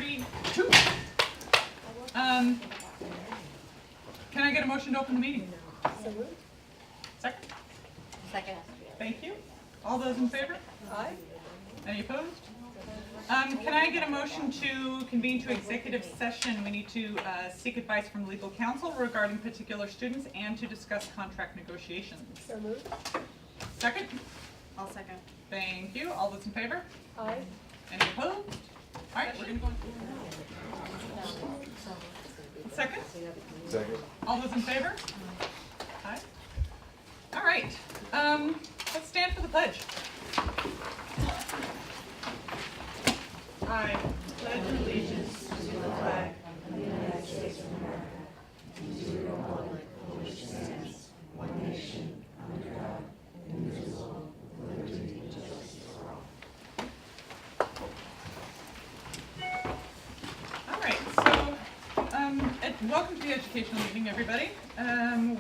3, 2. Can I get a motion to open the meeting? Second? Second. Thank you. All those in favor? Aye. Any opposed? Can I get a motion to convene to executive session? We need to seek advice from legal counsel regarding particular students and to discuss contract negotiations. So moved. Second? I'll second. Thank you. All those in favor? Aye. Any opposed? All right, we're going to go. Second? Second. All those in favor? Aye. All right. Let's stand for the pledge. I pledge allegiance to the flag of the United States of America and to the republic for which it stands, one nation, under God, indivisible, with liberty and justice for all. All right, so welcome to the educational meeting, everybody.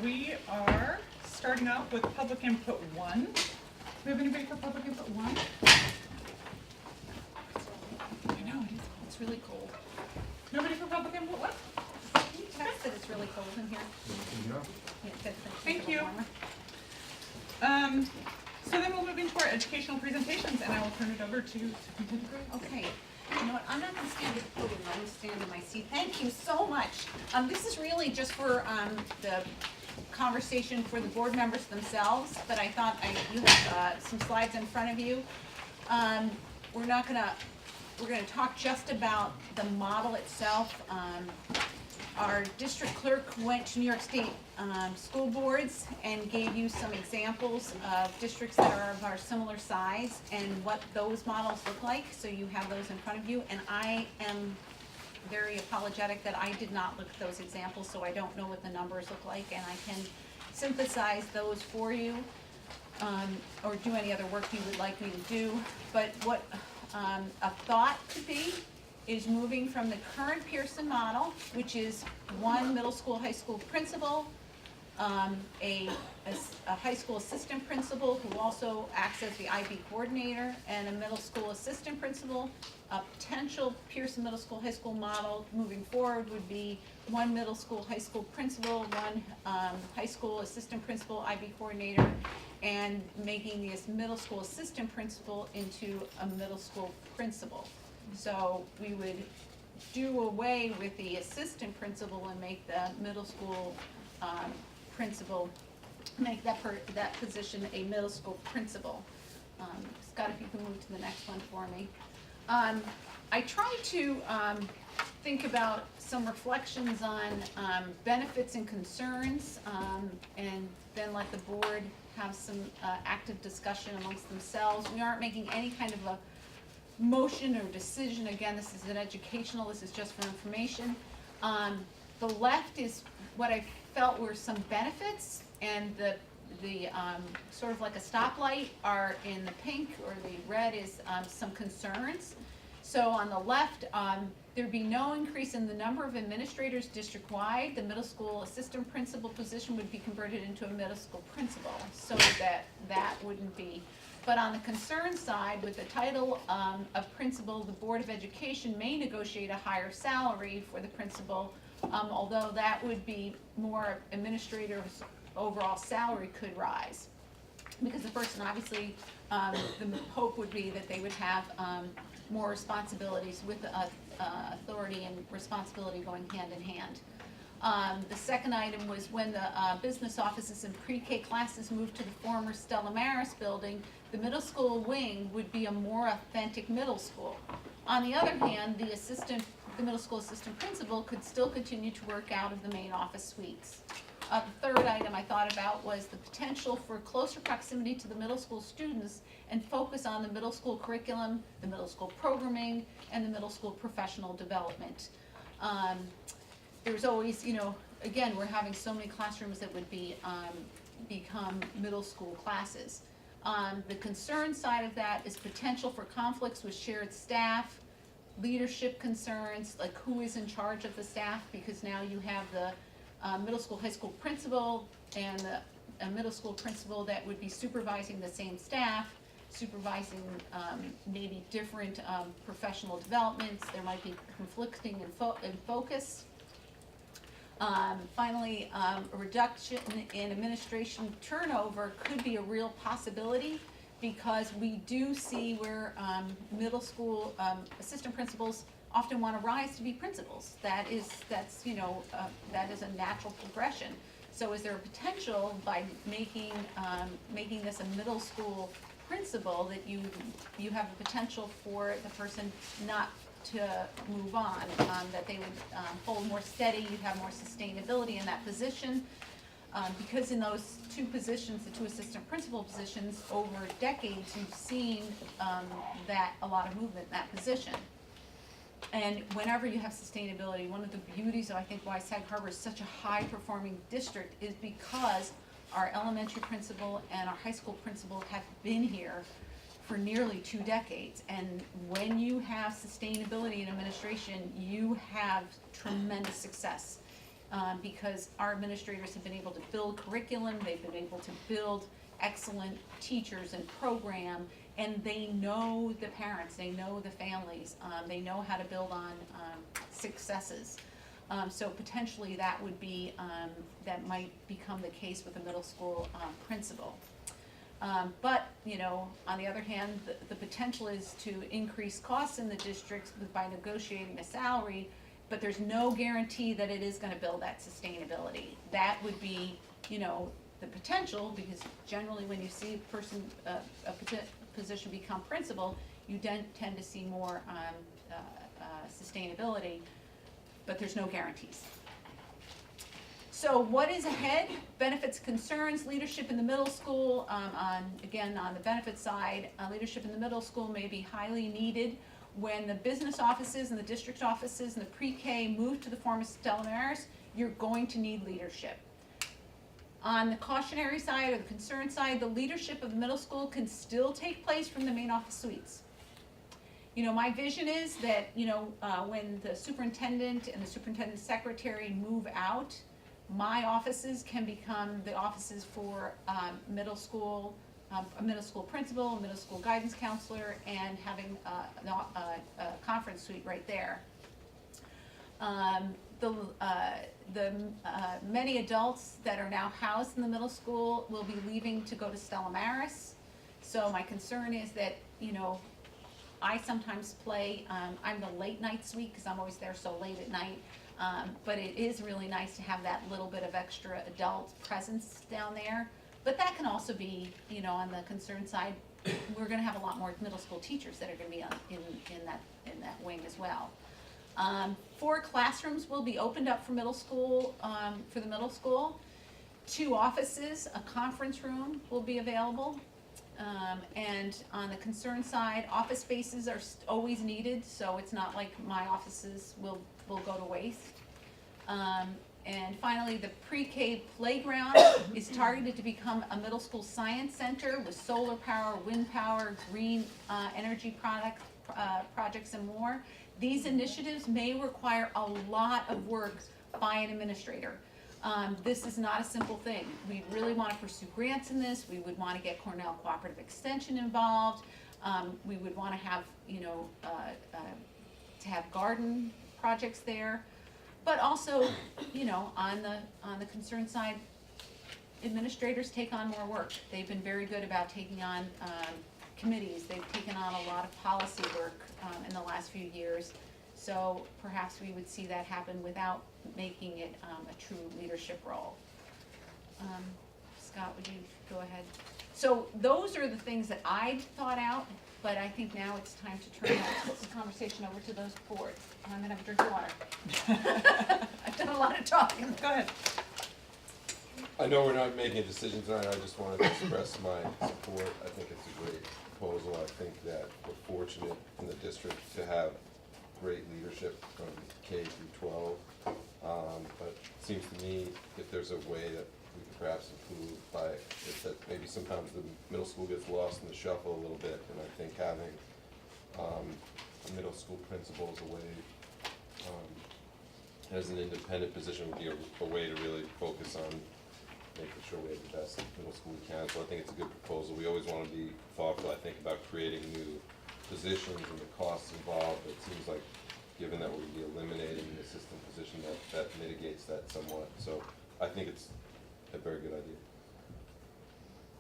We are starting off with public input 1. Do we have anybody for public input 1? I know, it's really cold. Nobody for public input 1? You text that it's really cold in here. Yeah, Thank you. So then we'll move into our educational presentations, and I will turn it over to Superintendent Gray. Okay. You know what? I'm not going to stand at the podium. I'm going to stand in my seat. Thank you so much. This is really just for the conversation for the board members themselves, but I thought you have some slides in front of you. We're going to talk just about the model itself. Our district clerk went to New York State school boards and gave you some examples of districts that are of our similar size and what those models look like, so you have those in front of you. And I am very apologetic that I did not look at those examples, so I don't know what the numbers look like, and I can synthesize those for you, or do any other work you would like me to do. But what a thought could be is moving from the current Pearson model, which is one middle school, high school principal, a high school assistant principal who also acts as the IB coordinator, and a middle school assistant principal. A potential Pearson middle school, high school model moving forward would be one middle school, high school principal, one high school assistant principal, IB coordinator, and making this middle school assistant principal into a middle school principal. So we would do away with the assistant principal and make the middle school principal, make that position a middle school principal. Scott, if you can move to the next one for me. I tried to think about some reflections on benefits and concerns, and then let the board have some active discussion amongst themselves. We aren't making any kind of a motion or decision. Again, this is an educational, this is just for information. The left is what I felt were some benefits, and the sort of like a stoplight are in the pink, or the red is some concerns. So on the left, there'd be no increase in the number of administrators district-wide. The middle school assistant principal position would be converted into a middle school principal, so that wouldn't be. But on the concern side, with the title of principal, the Board of Education may negotiate a higher salary for the principal, although that would be more administrators' overall salary could rise. Because the person, obviously, the hope would be that they would have more responsibilities, with authority and responsibility going hand in hand. The second item was when the business offices and pre-K classes moved to the former Stella Maris building, the middle school wing would be a more authentic middle school. On the other hand, the middle school assistant principal could still continue to work out of the main office suites. The third item I thought about was the potential for closer proximity to the middle school students and focus on the middle school curriculum, the middle school programming, and the middle school professional development. There's always, again, we're having so many classrooms that would be become middle school classes. The concern side of that is potential for conflicts with shared staff, leadership concerns, like who is in charge of the staff, because now you have the middle school, high school principal and a middle school principal that would be supervising the same staff, supervising maybe different professional developments. There might be conflicting in focus. Finally, a reduction in administration turnover could be a real possibility, because we do see where middle school assistant principals often want to rise to be principals. That's that is a natural progression. So is there a potential by making this a middle school principal that you have a potential for the person not to move on, that they would hold more steady, you'd have more sustainability in that position, because in those two positions, the two assistant principal positions, over decades, you've seen that a lot of movement in that position. And whenever you have sustainability, one of the beauties of, I think, why Sag Harbor is such a high-performing district is because our elementary principal and our high school principal have been here for nearly 2 decades. And when you have sustainability in administration, you have tremendous success, because our administrators have been able to build curriculum, they've been able to build excellent teachers and program, and they know the parents, they know the families, they know how to build on successes. So potentially that would be, that might become the case with a middle school principal. But, on the other hand, the potential is to increase costs in the districts by negotiating a salary, but there's no guarantee that it is gonna build that sustainability. That would be, the potential, because generally when you see a person, a position become principal, you tend to see more sustainability, but there's no guarantees. So what is ahead? Benefits, concerns, leadership in the middle school. On the benefit side, leadership in the middle school may be highly needed when the business offices and the district offices and the pre-K move to the former Stella Maris. You're going to need leadership. On the cautionary side or the concern side, the leadership of the middle school can still take place from the main office suites. My vision is that, when the superintendent and the superintendent secretary move out, my offices can become the offices for a middle school principal, a middle school guidance counselor, and having a conference suite right there. The many adults that are now housed in the middle school will be leaving to go to Stella Maris. So my concern is that, I sometimes play, I'm the late night suite because I'm always there so late at night. But it is really nice to have that little bit of extra adult presence down there. But that can also be, on the concern side, we're gonna have a lot more middle school teachers that are gonna be in that wing as well. 4 classrooms will be opened up for middle school, for the middle school. 2 offices, a conference room will be available. And on the concern side, office spaces are always needed, so it's not like my offices will go to waste. And finally, the pre-K playground is targeted to become a middle school science center with solar power, wind power, green energy projects, and more. These initiatives may require a lot of work by an administrator. This is not a simple thing. We really want to pursue grants in this. We would want to get Cornell Cooperative Extension involved. We would want to have, to have garden projects there. But also, on the concern side, administrators take on more work. They've been very good about taking on committees. They've taken on a lot of policy work in the last few years. So perhaps we would see that happen without making it a true leadership role. Scott, would you go ahead? So those are the things that I thought out, but I think now it's time to turn the conversation over to those boards. I'm gonna have a drink of water. I've done a lot of talking. Go ahead. I know we're not making a decision tonight, I just wanted to express my support. I think it's a great proposal. I think that we're fortunate in the district to have great leadership from K through 12. But it seems to me if there's a way that we could perhaps improve by, that maybe sometimes the middle school gets lost in the shuffle a little bit, and I think having a middle school principal as a way, as an independent position would be a way to really focus on making sure we have the best middle school we can. So I think it's a good proposal. We always want to be thoughtful, I think, about creating new positions and the costs involved. It seems like, given that we'll be eliminating the assistant position, that mitigates that somewhat. So I think it's a very good idea.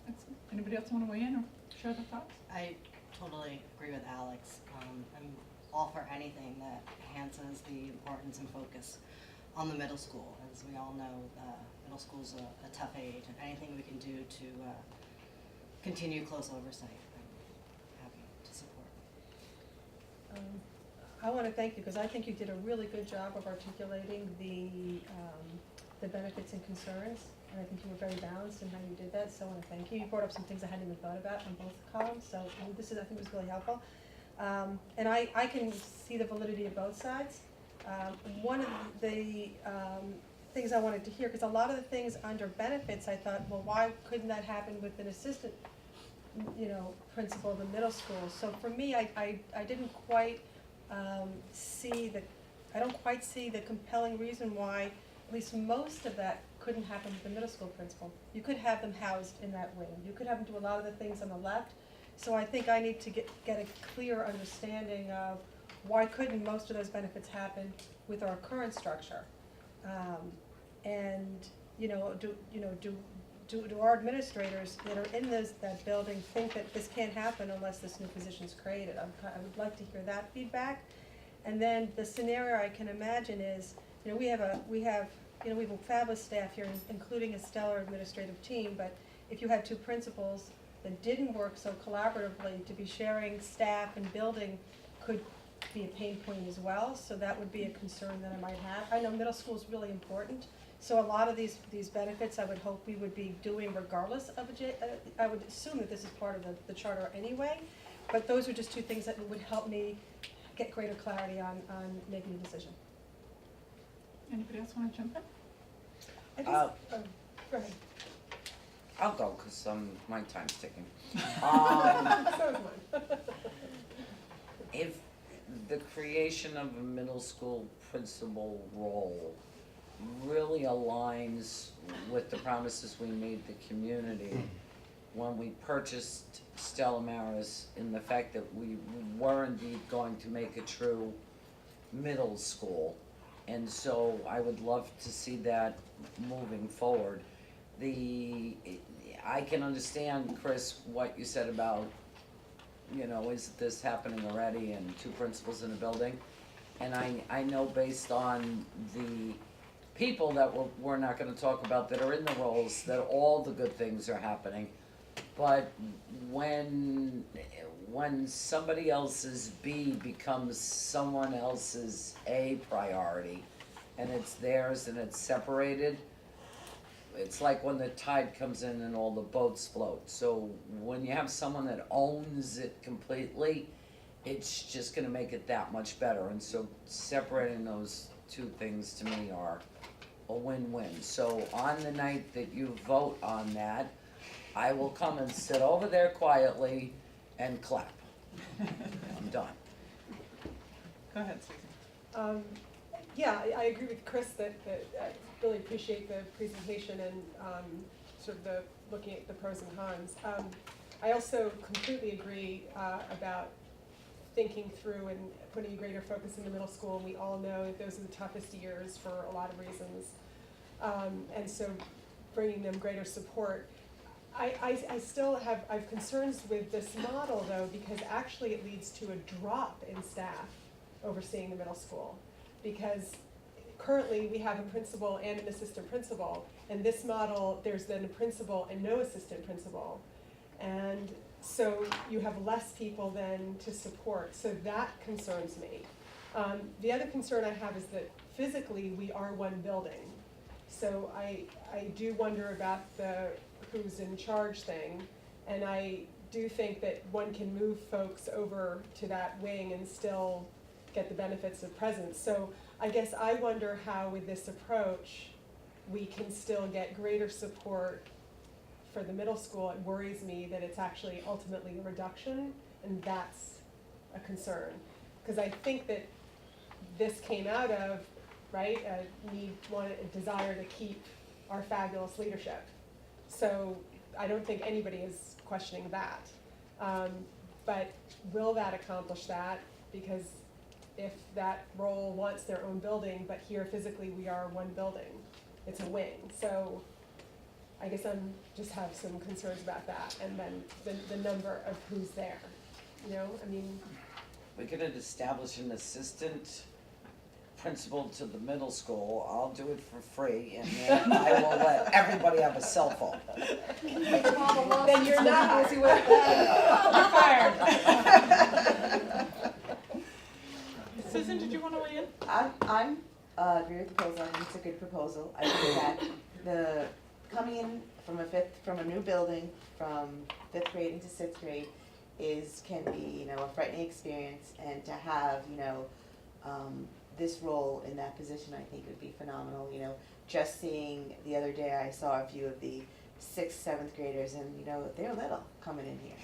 Excellent. Anybody else want to weigh in or share their thoughts? I totally agree with Alex. I'm all for anything that enhances the importance and focus on the middle school. As we all know, middle school's a tough age, and anything we can do to continue close oversight, I'm happy to support. I want to thank you, because I think you did a really good job of articulating the benefits and concerns, and I think you were very balanced in how you did that, so I want to thank you. You brought up some things I hadn't even thought about on both columns, so this is, I think, was really helpful. And I can see the validity of both sides. One of the things I wanted to hear, because a lot of the things under benefits, I thought, well, why couldn't that happen with an assistant, principal in the middle school? So for me, I didn't quite I don't quite see the compelling reason why at least most of that couldn't happen with the middle school principal. You could have them housed in that wing. You could have them do a lot of the things on the left. So I think I need to get a clear understanding of why couldn't most of those benefits happen with our current structure? Do our administrators that are in that building think that this can't happen unless this new position is created? I would like to hear that feedback. And then the scenario I can imagine is, we have a fabulous staff here, including a stellar administrative team, but if you had two principals that didn't work so collaboratively, to be sharing staff and building could be a pain point as well, so that would be a concern that I might have. I know middle school is really important, so a lot of these benefits I would hope we would be doing regardless of I would assume that this is part of the charter anyway, but those are just two things that would help me get greater clarity on making a decision. Anybody else want to jump in? Go ahead. I'll go because my time's ticking. So is mine. If the creation of a middle school principal role really aligns with the promises we made the community when we purchased Stella Maris, in the fact that we were indeed going to make a true middle school. And so I would love to see that moving forward. I can understand, Chris, what you said about, is this happening already and two principals in a building? And I know based on the people that we're not gonna talk about that are in the roles, that all the good things are happening. But when somebody else's B becomes someone else's A priority, and it's theirs and it's separated, it's like when the tide comes in and all the boats float. So when you have someone that owns it completely, it's just gonna make it that much better. And so separating those two things to me are a win-win. So on the night that you vote on that, I will come and sit over there quietly and clap. I'm done. Go ahead, Susan. Yeah, I agree with Chris that I really appreciate the presentation and sort of the looking at the pros and cons. I also completely agree about thinking through and putting a greater focus in the middle school. We all know that those are the toughest years for a lot of reasons. And so bringing them greater support. I still have concerns with this model though, because actually it leads to a drop in staff overseeing the middle school. Because currently we have a principal and an assistant principal, and this model there's then a principal and no assistant principal. And so you have less people then to support, so that concerns me. The other concern I have is that physically we are one building. So I do wonder about the who's in charge thing, and I do think that one can move folks over to that wing and still get the benefits of presence. So I guess I wonder how with this approach we can still get greater support for the middle school. It worries me that it's actually ultimately a reduction, and that's a concern. Because I think that this came out of, right, a desire to keep our fabulous leadership. So I don't think anybody is questioning that. But will that accomplish that? Because if that role wants their own building, but here physically we are one building, it's a wing. So I guess I'm just have some concerns about that, and then the number of who's there, you know, I mean, We could establish an assistant principal to the middle school. I'll do it for free, and then I will let everybody have a cell phone. then you're not. You're fired. Susan, did you want to weigh in? I'm agree with the proposal. I think it's a good proposal. I think that the coming in from a new building from 5th grade into 6th grade can be, a frightening experience, and to have, this role in that position, I think would be phenomenal. Just seeing the other day, I saw a few of the 6th, 7th graders, and they're little coming in here,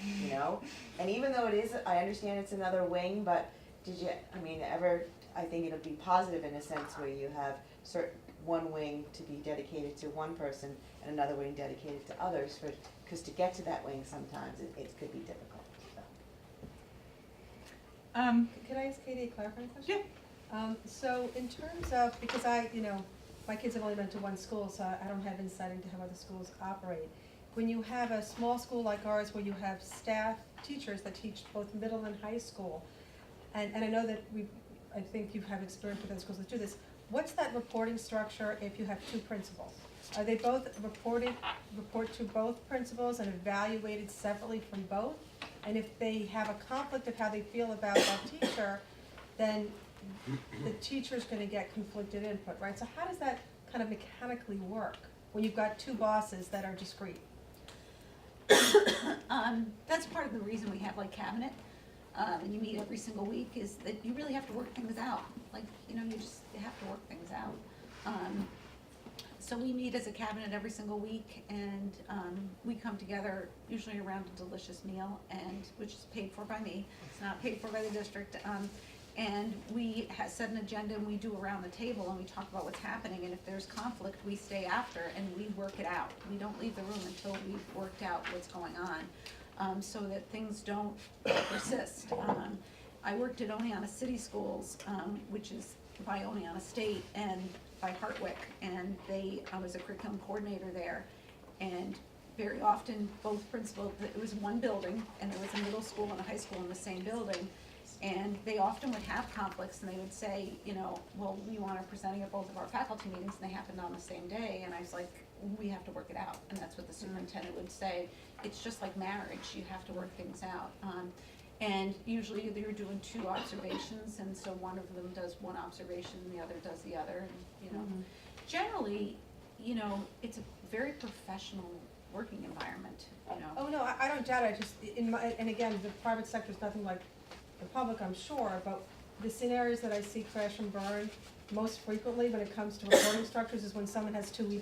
and even though I understand it's another wing, but I think it'll be positive in a sense where you have one wing to be dedicated to one person and another wing dedicated to others, because to get to that wing sometimes it could be difficult. Can I ask Katie a clarifying question? Yeah. So in terms of, because my kids have only been to one school, so I don't have insight into how other schools operate. When you have a small school like ours where you have staff, teachers that teach both middle and high school, and I know that I think you have experience with other schools that do this, what's that reporting structure if you have two principals? Are they both report to both principals and evaluated separately from both? And if they have a conflict of how they feel about that teacher, then the teacher's gonna get conflicted input, right? So how does that kind of mechanically work when you've got two bosses that are discrete? That's part of the reason we have like cabinet, and you meet every single week, is that you really have to work things out. Like, you have to work things out. So we meet as a cabinet every single week, and we come together usually around a delicious meal, which is paid for by me. It's not paid for by the district. And we set an agenda, and we do around the table, and we talk about what's happening, and if there's conflict, we stay after and we work it out. We don't leave the room until we've worked out what's going on, so that things don't persist. I worked at Oneonta City Schools, which is by Oneonta State and by Hartwick, and I was a curriculum coordinator there, and very often both principals, it was one building, and there was a middle school and a high school in the same building, and they often would have conflicts, and they would say, well, we want to presenting at both of our faculty meetings, and they happened on the same day, and I was like, we have to work it out, and that's what the superintendent would say. It's just like marriage, you have to work things out. And usually you're doing two observations, and so one of them does one observation and the other does the other, and generally, it's a very professional working environment, Oh, no, I don't doubt it, and again, the private sector is nothing like the public, I'm sure, but the scenarios that I see crash and burn most frequently when it comes to reporting structures is when someone has two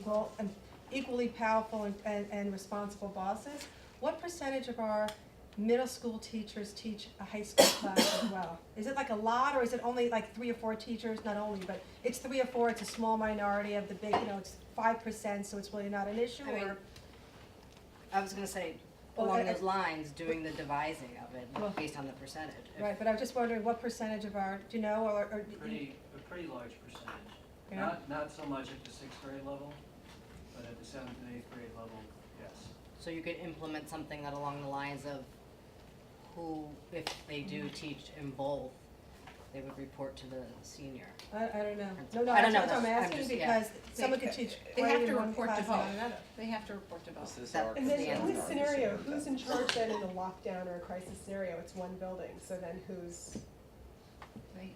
equally powerful and responsible bosses. What percentage of our middle school teachers teach a high school class as well? Is it like a lot, or is it only like 3 or 4 teachers? Not only, but it's 3 or 4, it's a small minority of the big, it's 5%, so it's really not an issue, or? I was gonna say, Well, along those lines, doing the devising of it Well, based on the percentage. If- Right, but I was just wondering what percentage of our, do you know, or? A pretty large percentage. Yeah. Not so much at the 6th grade level, but at the 7th and 8th grade level, yes. So you could implement something that along the lines of who, if they do teach in both, they would report to the senior. I don't know. Principal. No, I don't know, I'm I'm asking just- yeah. because someone could teach They great have in to one report to class and not both. another. They have to report to both. This is That- our And then the in answer. this scenario, who's in charge then in a lockdown or a crisis scenario? It's one building, so then who's?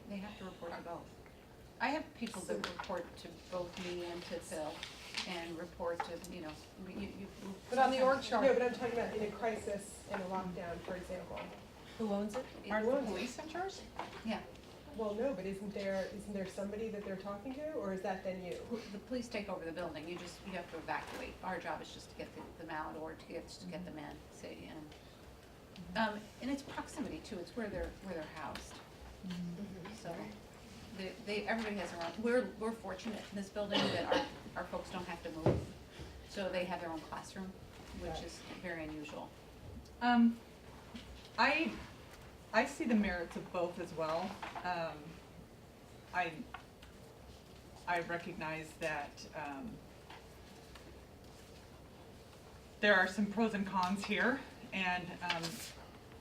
They have to report to both. I have people that report to both me and to Phil, and report to, you. But on the org chart, No, but I'm talking about in a crisis, in a lockdown, for example. who owns it? Aren't the police in charge? Yeah, Well, no, but isn't there somebody that they're talking to, or is that then you? the police take over the building, you have to evacuate. Our job is just to get them out or to get them in, say, and it's proximity too, it's where they're housed. So, everybody has their own, we're fortunate in this building that our folks don't have to move, so they have their own classroom. which is very unusual. I see the merits of both as well. I recognize that there are some pros and cons here, and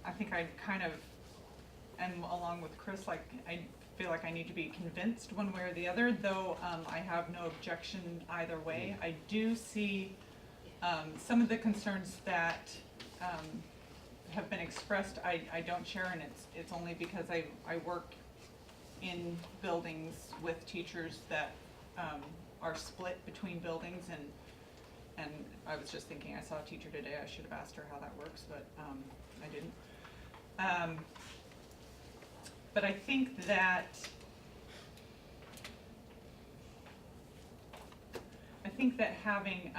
I think I kind of am along with Chris, like I feel like I need to be convinced one way or the other, though I have no objection either way. I do see some of the concerns that have been expressed, I don't share, and it's only because I work in buildings with teachers that are split between buildings, and I was just thinking, I saw a teacher today, I should have asked her how that works, but I didn't. But I think that having,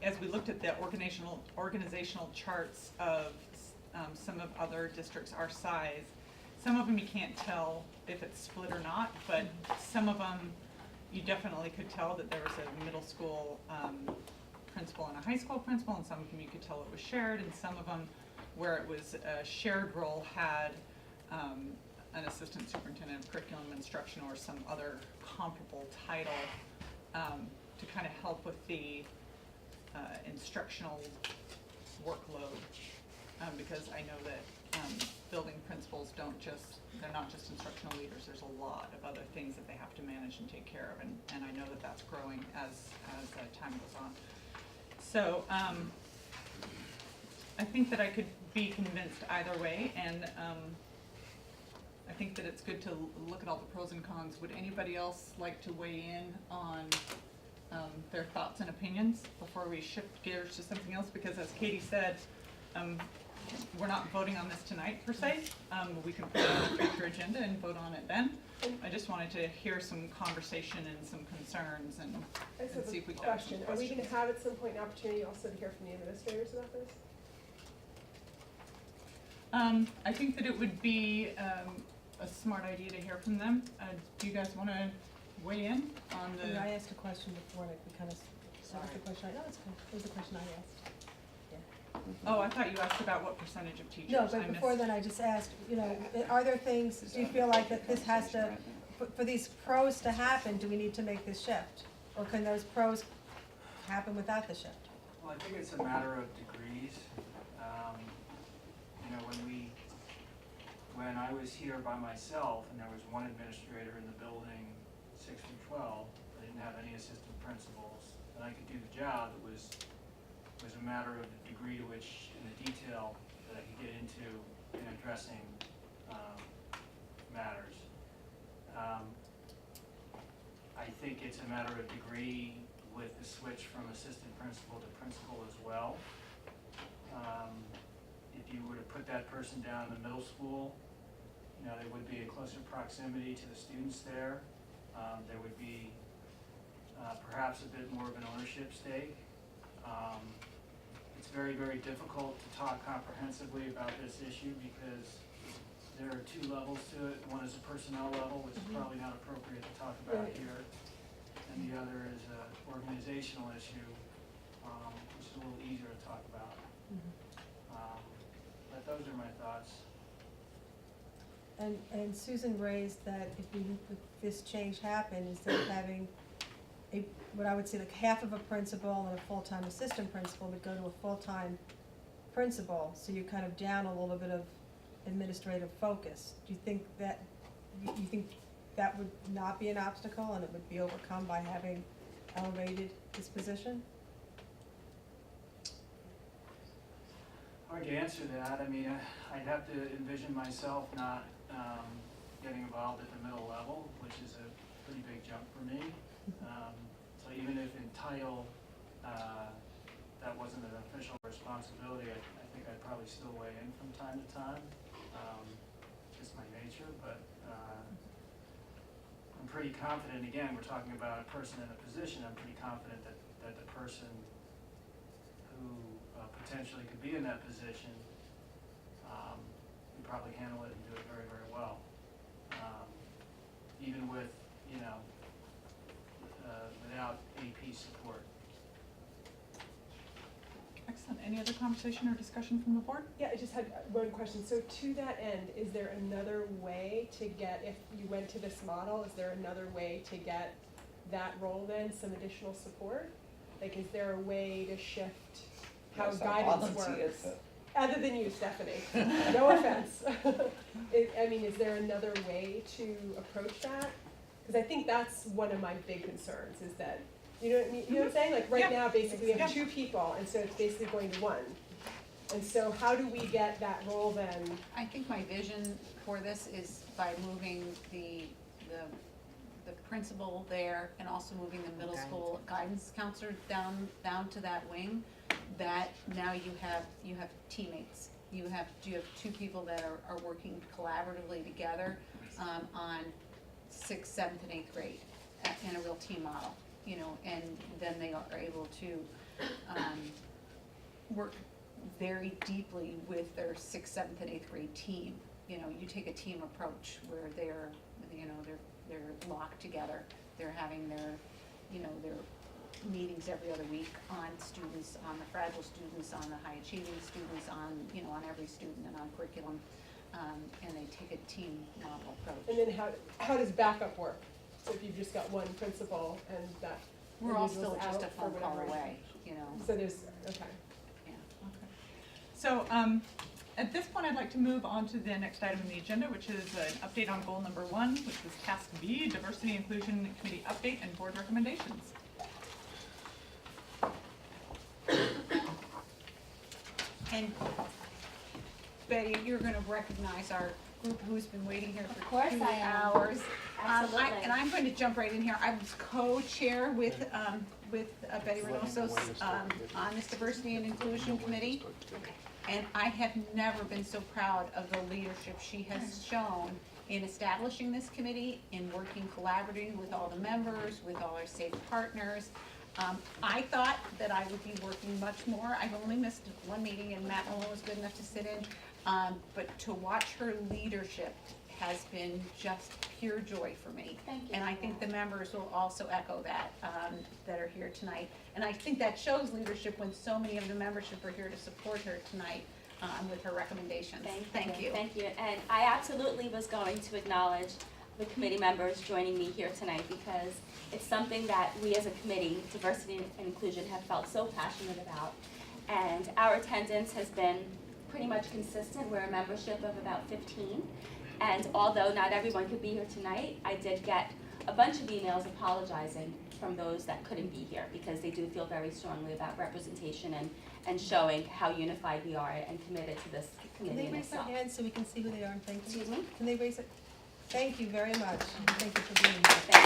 as we looked at the organizational charts of some of other districts our size, some of them you can't tell if it's split or not, but some of them you definitely could tell that there was a middle school principal and a high school principal, and some of them you could tell it was shared, and some of them where it was a shared role had an assistant superintendent of curriculum instruction or some other comparable title to kind of help with the instructional workload, because I know that building principals they're not just instructional leaders, there's a lot of other things that they have to manage and take care of, and I know that that's growing as time goes on. So I think that I could be convinced either way, and I think that it's good to look at all the pros and cons. Would anybody else like to weigh in on their thoughts and opinions before we shift gears to something else? Because as Katie said, we're not voting on this tonight per se. We can put it on the future agenda and vote on it then. I just wanted to hear some conversation and some concerns and see if we could ask some questions. Are we going to have at some point an opportunity also to hear from the administrators about this? I think that it would be a smart idea to hear from them. Do you guys want to weigh in on the? I asked a question before, and we kind of, that was the question no, it's good. It was the question I asked. Oh, I thought you asked about what percentage of teachers. No, but before then, I just asked, are there things, do you feel like that this has to, for these pros to happen, do we need to make this shift? Or can those pros happen without the shift? Well, I think it's a matter of degrees. When I was here by myself and there was one administrator in the building, 6 through 12, I didn't have any assistant principals, and I could do the job. It was a matter of the degree to which, in the detail that I could get into in addressing matters. I think it's a matter of degree with the switch from assistant principal to principal as well. If you were to put that person down in the middle school, there would be a closer proximity to the students there. There would be perhaps a bit more of an ownership stake. It's very, very difficult to talk comprehensively about this issue because there are two levels to it. One is a personnel level, which is probably not appropriate to talk about here, and the other is an organizational issue, which is a little easier to talk about. But those are my thoughts. And Susan raised that if this change happened, instead of having what I would say like half of a principal and a full-time assistant principal would go to a full-time principal, so you're kind of down a little bit of administrative focus. Do you think that would not be an obstacle and it would be overcome by having elevated this position? Hard to answer that. I mean, I'd have to envision myself not getting involved at the middle level, which is a pretty big jump for me. So even if in title that wasn't an official responsibility, I think I'd probably still weigh in from time to time. Just my nature, but I'm pretty confident, again, we're talking about a person in a position, I'm pretty confident that the person who potentially could be in that position would probably handle it and do it very, very well. Even with, without AP support. Excellent. any other conversation or discussion from the board? Yeah, I just had one question. So to that end, is there another way to get, if you went to this model, is there another way to get that role then, some additional support? Like, is there a way to shift how Yes, our guidance volunteers, works? Other than you, Stephanie. No offense. I mean, is there another way to approach that? Because I think that's one of my big concerns, is that, you know what I mean? You know what I'm saying? Like, right Yeah. now, basically, we have Yeah. 2 people, and so it's basically going to 1. And so how do we get that role then? I think my vision for this is by moving the principal there and also moving the middle school guidance counselor down to that wing, that now you have teammates. You have 2 people that are working collaboratively together, on 6th, 7th, and 8th grade in a real team model, you know, and then they are able to, work very deeply with their 6th, 7th, and 8th grade team. You know, you take a team approach where they're locked together. They're having their meetings every other week on students, on the fragile students, on the high achieving students, on every student and on curriculum. And they take a team model approach. And then how does backup work? So if you've just got 1 principal and that We're all still individual's just a out for phone call whatever reason. away, you know. So there's, okay. Yeah. Okay. So, at this point, I'd like to move on to the next item on the agenda, which is an update on goal number 1, which was task B, diversity inclusion committee update and board recommendations. And Betty, you're gonna recognize our group who's been waiting here for course 2 I am. hours. Absolutely. And I'm going to jump right in here. I was co-chair with Betty Reynoso, on this diversity and inclusion committee. And I have never been so proud of the leadership she has shown in establishing this committee, in working collaboratively with all the members, with all our safe partners. I thought that I would be working much more. I've only missed 1 meeting, and Matt Malone was good enough to sit in. But to watch her leadership has been just pure joy for me. Thank you. And I think the members will also echo that, that are here tonight. And I think that shows leadership when so many of the membership are here to support her tonight, with her recommendations. Thank you. Thank you. And I absolutely was going to acknowledge the committee members joining me here tonight, because it's something that we as a committee, diversity and inclusion, have felt so passionate about. And our attendance has been pretty much consistent. We're a membership of about 15. And although not everyone could be here tonight, I did get a bunch of emails apologizing from those that couldn't be here, because they do feel very strongly about representation and showing how unified we are and committed to this Can committee they in raise their itself. hands so we can see who they are and thank you? Excuse me? Can they raise it? Thank you very much. Thank you for being here. Thank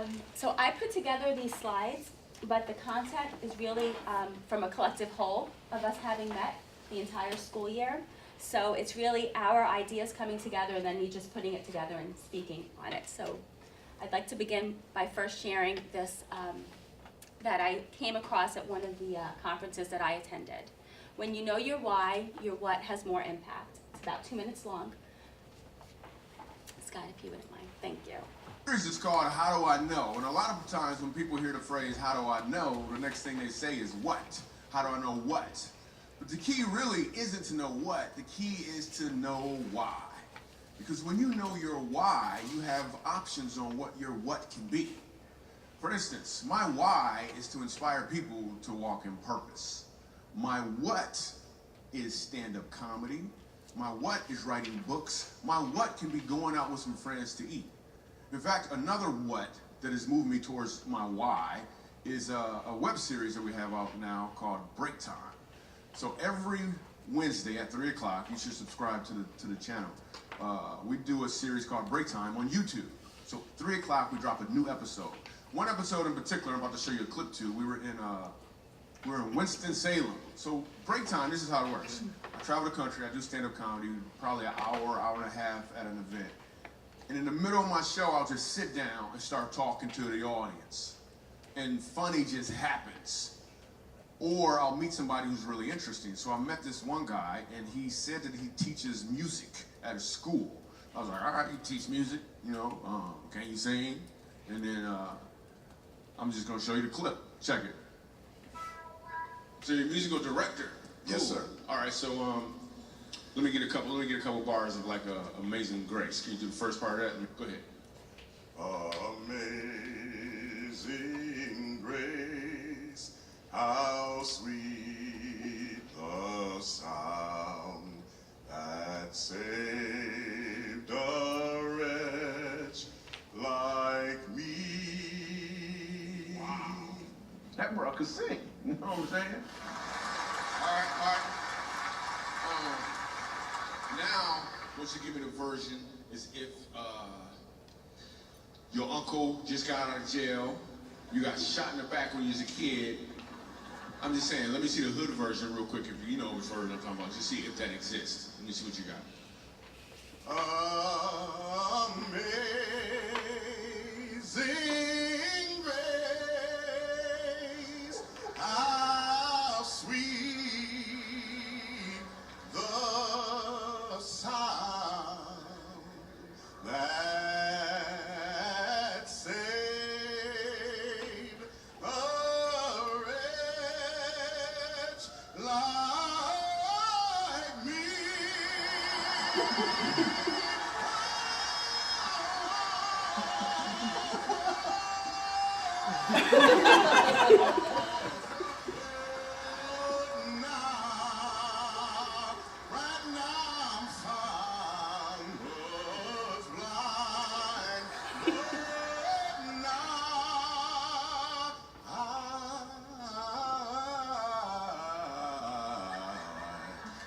you. So I put together these slides, but the content is really from a collective whole of us having met the entire school year. So it's really our ideas coming together and then me just putting it together and speaking on it. So I'd like to begin by first sharing this that I came across at one of the conferences that I attended. When you know your why, your what has more impact. It's about 2 minutes long. Scott, if you wouldn't mind. Thank you. Series is called How Do I Know? And a lot of times when people hear the phrase, how do I know, the next thing they say is what? How do I know what? But the key really isn't to know what, the key is to know why. Because when you know your why, you have options on what your what can be. For instance, my why is to inspire people to walk in purpose. My what is stand-up comedy. My what is writing books. My what can be going out with some friends to eat. In fact, another what that has moved me towards my why is a web series that we have out now called Break Time. So every Wednesday at 3 o'clock, you should subscribe to the channel. We do a series called Break Time on YouTube. So 3 o'clock, we drop a new episode. One episode in particular, I'm about to show you a clip to. We were in Winston-Salem. So Break Time, this is how it works. I travel the country, I do stand-up comedy, probably an hour, hour and a half at an event. And in the middle of my show, I'll just sit down and start talking to the audience. And funny just happens. Or I'll meet somebody who's really interesting. So I met this one guy, and he said that he teaches music at a school. I was like, all right, you teach music, you know, can you sing? And then I'm just gonna show you the clip. Check it. So you're a musical director. Yes, Cool. sir. All right, so let me get a couple bars of like Amazing Grace. Can you do the first part of that? Go ahead. Amazing grace, how sweet the sound that saved a wretch like me. Wow. That bro could sing. You know what I'm saying? All right. Now, what you give me the version is if your uncle just got out of jail, you got shot in the back when you was a kid. I'm just saying, let me see the hood version real quick, if you know which version I'm talking about. Just see if that exists. Let me see what you got. Amazing grace, how sweet the sound that saved a wretch like me. Right now I'm found was blind, but now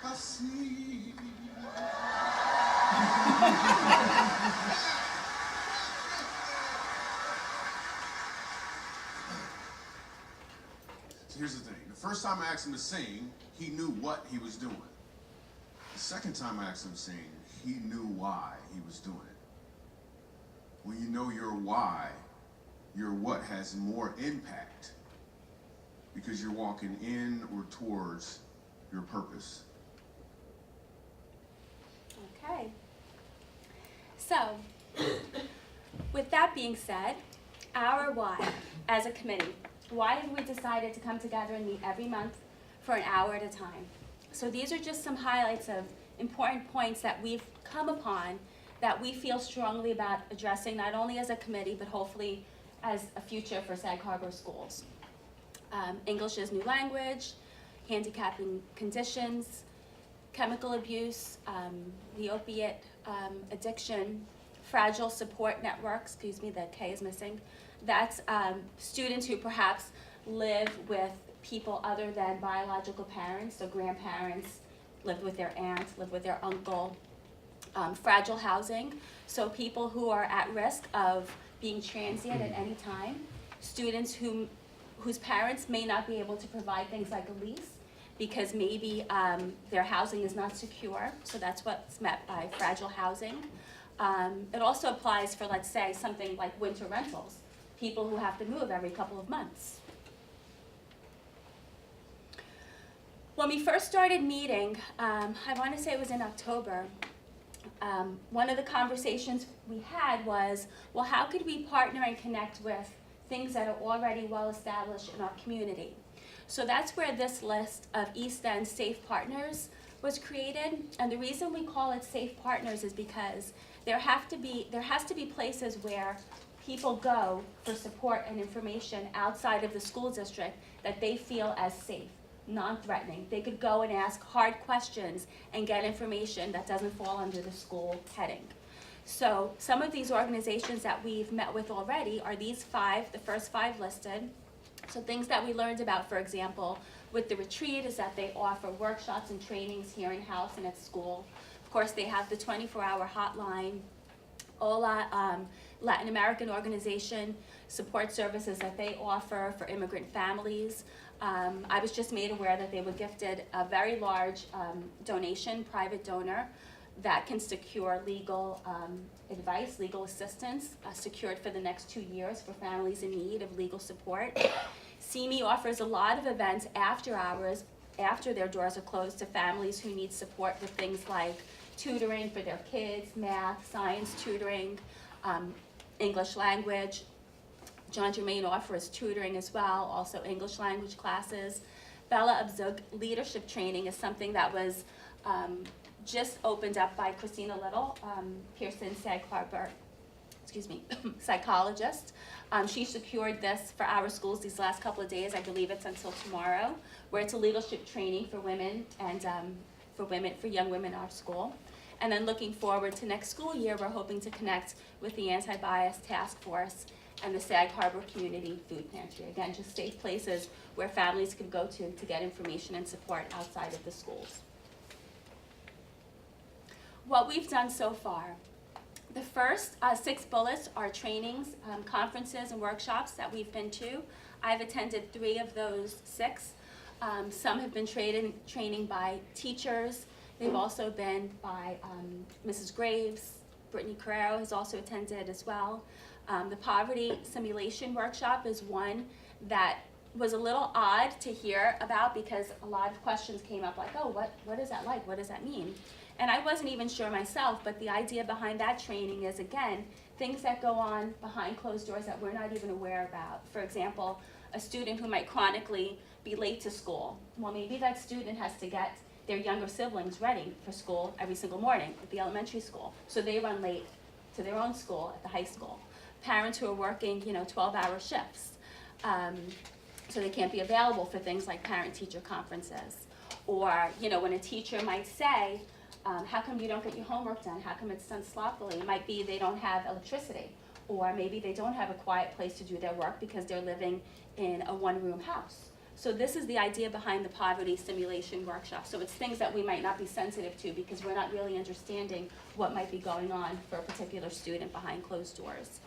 I see. So here's the thing. The first time I asked him to sing, he knew what he was doing. The second time I asked him to sing, he knew why he was doing it. When you know your why, your what has more impact because you're walking in or towards your purpose. Okay. So, with that being said, our why as a committee, why have we decided to come together and meet every month for an hour at a time? So these are just some highlights of important points that we've come upon that we feel strongly about addressing, not only as a committee, but hopefully as a future for Sag Harbor schools. English as new language, handicapping conditions, chemical abuse, the opiate addiction, fragile support networks, excuse me, the K is missing. That's students who perhaps live with people other than biological parents, so grandparents, live with their aunt, live with their uncle. Fragile housing, so people who are at risk of being transient at any time. Students whose parents may not be able to provide things like a lease because maybe their housing is not secure, so that's what's meant by fragile housing. It also applies for, let's say, something like winter rentals, people who have to move every couple of months. When we first started meeting, I want to say it was in October, one of the conversations we had was, well, how could we partner and connect with things that are already well established in our community? So that's where this list of East End Safe Partners was created, and the reason we call it Safe Partners is because there has to be places where people go for support and information outside of the school district that they feel as safe, non-threatening. They could go and ask hard questions and get information that doesn't fall under the school heading. So some of these organizations that we've met with already are these five, the first five listed. So things that we learned about, for example, with the retreat is that they offer workshops and trainings here in-house and at school. Of course, they have the 24-hour hotline. OLA, Latin American organization, support services that they offer for immigrant families. I was just made aware that they were gifted a very large donation, private donor, that can secure legal advice, legal assistance, secured for the next 2 years for families in need of legal support. CME offers a lot of events after hours, after their doors are closed, to families who need support with things like tutoring for their kids, math, science tutoring, English language, John Germain offers tutoring as well, also English language classes. Bella Abzug leadership training is something that was just opened up by Christina Little, Pearson Sag Harbor, psychologist. She secured this for our schools these last couple of days. I believe it's until tomorrow, where it's a leadership training for women and for young women in our school. And then looking forward to next school year, we're hoping to connect with the Anti-Bias Task Force and the Sag Harbor Community Food Pantry. Again, just safe places where families can go to get information and support outside of the schools. What we've done so far. The first 6 bullets are trainings, conferences, and workshops that we've been to. I've attended 3 of those 6. Some have been training by teachers. They've also been by Mrs. Graves. Brittany Carrero has also attended as well. The poverty simulation workshop is one that was a little odd to hear about because a lot of questions came up like, oh, what is that like? What does that mean? And I wasn't even sure myself, but the idea behind that training is, again, things that go on behind closed doors that we're not even aware about. For example, a student who might chronically be late to school. Well, maybe that student has to get their younger siblings ready for school every single morning at the elementary school, so they run late to their own school at the high school. Parents who are working, 12-hour shifts, so they can't be available for things like parent-teacher conferences. Or, when a teacher might say, how come you don't get your homework done? How come it's done sloppily? It might be they don't have electricity, or maybe they don't have a quiet place to do their work because they're living in a one-room house. So this is the idea behind the poverty simulation workshop. So it's things that we might not be sensitive to because we're not really understanding what might be going on for a particular student behind closed doors.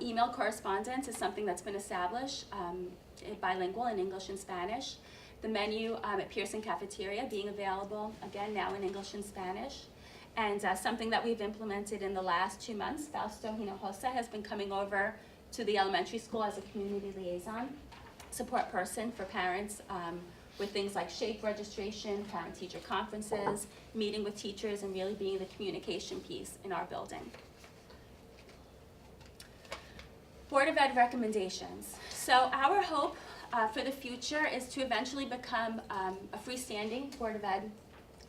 Email correspondence is something that's been established, bilingual in English and Spanish. The menu at Pearson Cafeteria being available, again, now in English and Spanish. And something that we've implemented in the last 2 months, Fausto Hinojosa has been coming over to the elementary school as a community liaison, support person for parents with things like SHAPE registration, parent-teacher conferences, meeting with teachers, and really being the communication piece in our building. Board of Ed recommendations. So our hope for the future is to eventually become a freestanding Board of Ed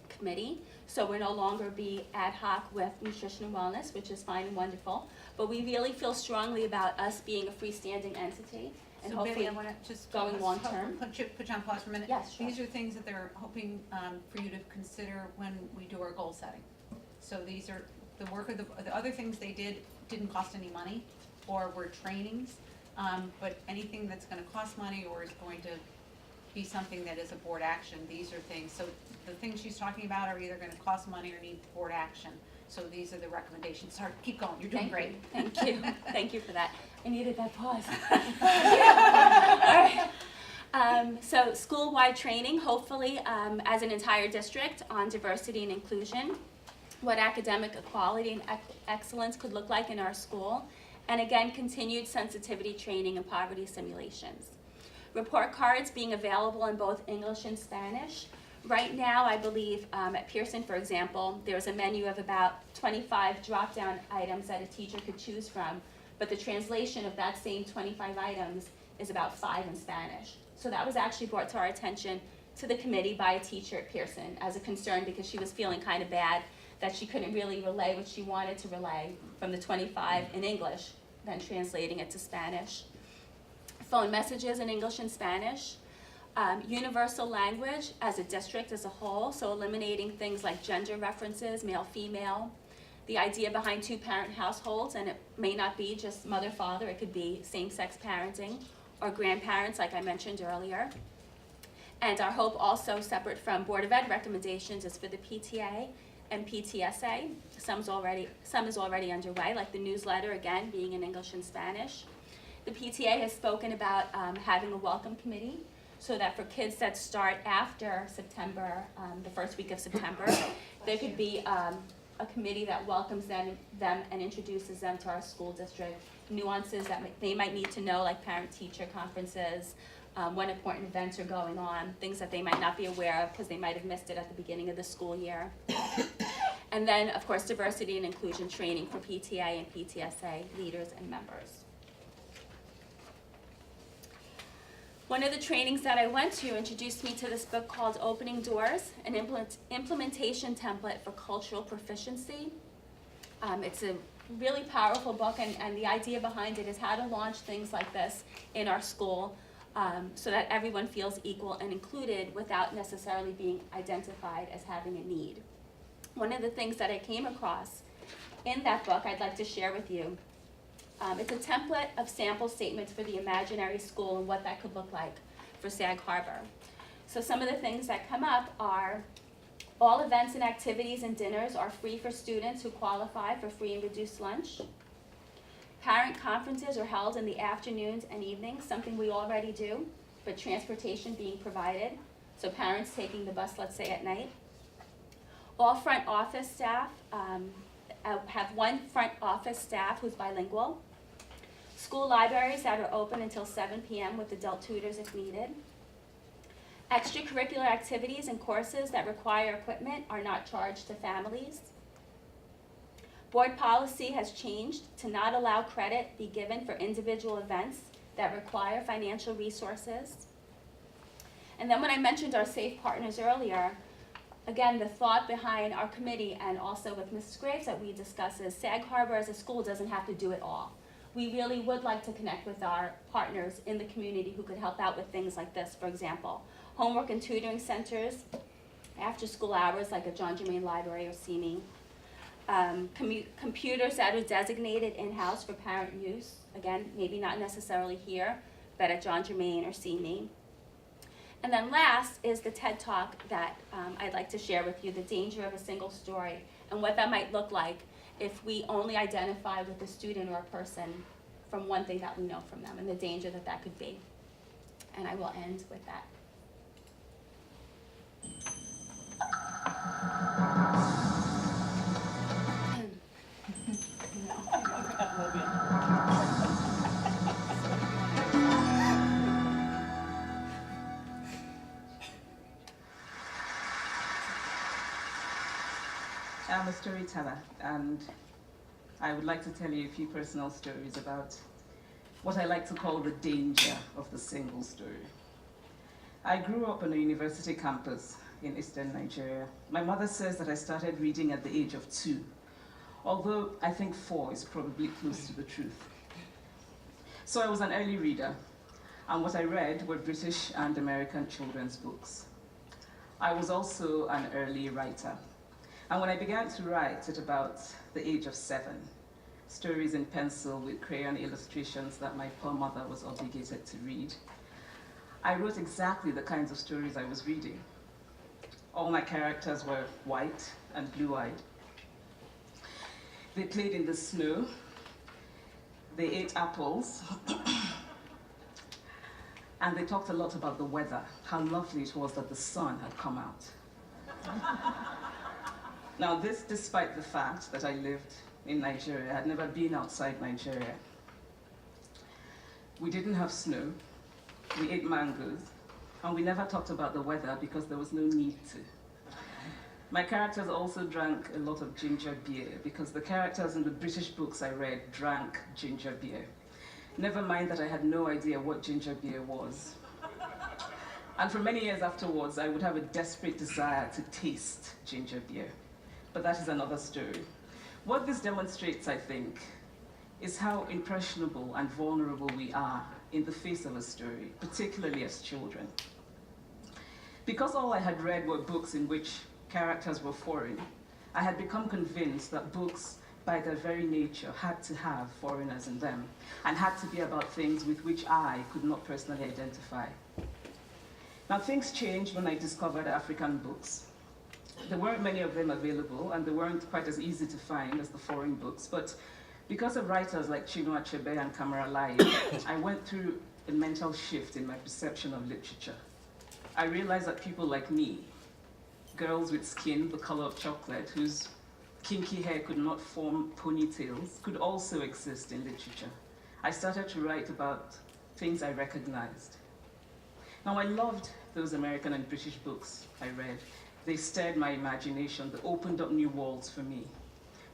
committee. So we'll no longer be ad hoc with nutrition and wellness, which is fine and wonderful. But we really feel strongly about us being a freestanding entity. And So hopefully Betty, I want to just going long-term. Put you on pause for a minute. Yes, sure. These are things that they're hoping for you to consider when we do our goal setting. So these are the work of the other things they didn't cost any money or were trainings, but anything that's going to cost money or is going to be something that is a board action, these are things. So the things she's talking about are either going to cost money or need board action. So these are the recommendations. Sorry, keep going. You're doing great. Thank you. Thank you for that. I needed that pause. All right. So school-wide training, hopefully, as an entire district on diversity and inclusion, what academic equality and excellence could look like in our school, and again, continued sensitivity training and poverty simulations. Report cards being available in both English and Spanish. Right now, I believe at Pearson, for example, there's a menu of about 25 drop-down items that a teacher could choose from, but the translation of that same 25 items is about 5 in Spanish. So that was actually brought to our attention to the committee by a teacher at Pearson as a concern because she was feeling kind of bad that she couldn't really relay what she wanted to relay from the 25 in English, then translating it to Spanish. Phone messages in English and Spanish. Universal language as a district as a whole, so eliminating things like gender references, male, female. The idea behind 2-parent households, and it may not be just mother, father, it could be same-sex parenting or grandparents like I mentioned earlier. And our hope also, separate from Board of Ed recommendations, is for the PTA and PTSA. Some is already underway, like the newsletter, again, being in English and Spanish. The PTA has spoken about having a welcome committee so that for kids that start after September, the first week of September, there could be a committee that welcomes them and introduces them to our school district. Nuances that they might need to know, like parent-teacher conferences, when important events are going on, things that they might not be aware of because they might have missed it at the beginning of the school year. And then, of course, diversity and inclusion training for PTA and PTSA leaders and members. One of the trainings that I went to introduced me to this book called Opening Doors, an implementation template for cultural proficiency. It's a really powerful book, and the idea behind it is how to launch things like this in our school so that everyone feels equal and included without necessarily being identified as having a need. One of the things that I came across in that book I'd like to share with you. It's a template of sample statements for the imaginary school and what that could look like for Sag Harbor. So some of the things that come up are all events and activities and dinners are free for students who qualify for free and reduced lunch. Parent conferences are held in the afternoons and evenings, something we already do, but transportation being provided. So parents taking the bus, let's say, at night. All front office staff have one front office staff who's bilingual. School libraries that are open until 7 p.m. with adult tutors if needed. Extracurricular activities and courses that require equipment are not charged to families. Board policy has changed to not allow credit be given for individual events that require financial resources. And then when I mentioned our safe partners earlier, again, the thought behind our committee and also with Mrs. Graves that we discuss is Sag Harbor as a school doesn't have to do it all. We really would like to connect with our partners in the community who could help out with things like this, for example. Homework and tutoring centers, after school hours like a John Germain Library or CME. Computers that are designated in-house for parent use. Again, maybe not necessarily here, but at John Germain or CME. And then last is the TED Talk that I'd like to share with you, the danger of a single story, and what that might look like if we only identify with a student or a person from one thing that we know from them, and the danger that that could be. And I will end with that. I'm a storyteller, and I would like to tell you a few personal stories about what I like to call the danger of the single story. I grew up on a university campus in eastern Nigeria. My mother says that I started reading at the age of 2, although I think 4 is probably close to the truth. So I was an early reader, and what I read were British and American children's books. I was also an early writer. And when I began to write at about the age of 7, stories in pencil with crayon illustrations that my poor mother was obligated to read, I wrote exactly the kinds of stories I was reading. All my characters were white and blue-eyed. They played in the snow, they ate apples, and they talked a lot about the weather, how lovely it was that the sun had come out. Now this despite the fact that I lived in Nigeria. I had never been outside Nigeria. We didn't have snow, we ate mangoes, and we never talked about the weather because there was no need to. My characters also drank a lot of ginger beer because the characters in the British books I read drank ginger beer. Never mind that I had no idea what ginger beer was. And for many years afterwards, I would have a desperate desire to taste ginger beer. But that is another story. What this demonstrates, I think, is how impressionable and vulnerable we are in the face of a story, particularly as children. Because all I had read were books in which characters were foreign, I had become convinced that books, by their very nature, had to have foreigners in them, and had to be about things with which I could not personally identify. Now, things changed when I discovered African books. There weren't many of them available, and they weren't quite as easy to find as the foreign books, but because of writers like Chinua Achebe and Kamara Lai, I went through a mental shift in my perception of literature. I realized that people like me, girls with skin the color of chocolate, whose kinky hair could not form ponytails, could also exist in literature. I started to write about things I recognized. Now, I loved those American and British books I read. They stirred my imagination, they opened up new worlds for me.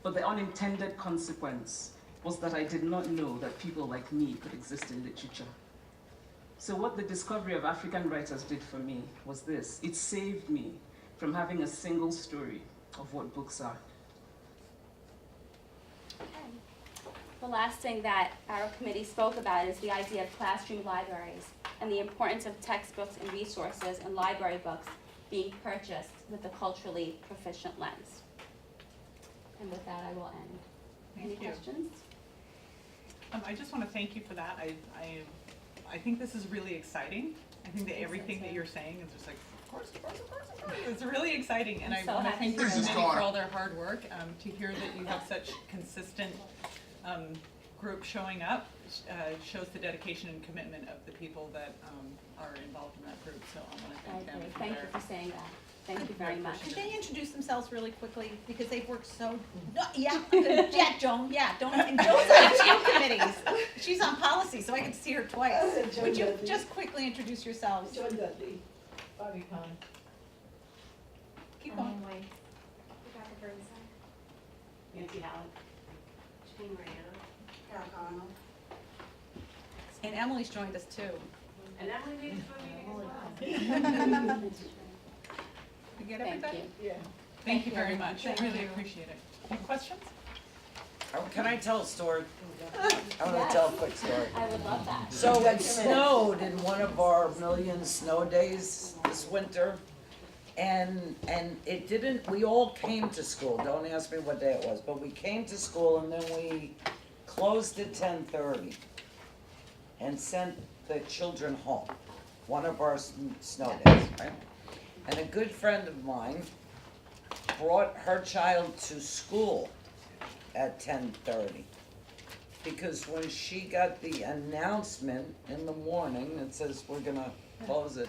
But the unintended consequence was that I did not know that people like me could exist in literature. So what the discovery of African writers did for me was this. It saved me from having a single story of what books are. The last thing that our committee spoke about is the idea of classroom libraries and the importance of textbooks and resources and library books being purchased with a culturally proficient lens. And with that, I will end. Any Thank you. questions? I just want to thank you for that. I think this is really exciting. I think that everything that you're saying is just like, of course. It's really exciting, and I'm I so want to happy thank to the hear committee that. for all their hard work. To hear that you have such consistent group showing up shows the dedication and commitment of the people that are involved in that group. So I want to I thank them. agree. for Thank their- you for saying that. Thank you very much. Could they introduce themselves really quickly, because they've worked so, no, yeah, Joan, and Joan's on 2 committees. She's on policy, so I get to see her twice. Joan Would you Dudley. just quickly introduce yourselves? Joan Dudley, Bobby Kahn. Keep going. Rebecca Burnside. Nancy Howard. Jane Mariano. Carol Connell. And Emily's joined us too. And Emily made it for me as well. You get Thank everybody? you. Yeah. Thank you very much. Thank Really you. appreciate it. Any questions? Oh, can I tell a story? I want Yes. to tell a quick story. I would love that. So it snowed in one of our million snow days this winter. And it didn't, we all came to school, don't ask me what day it was, but we came to school and then we closed at 10:30 and sent the children home, one of our snow days, right? And a good friend of mine brought her child to school at 10:30. Because when she got the announcement in the morning that says we're gonna close at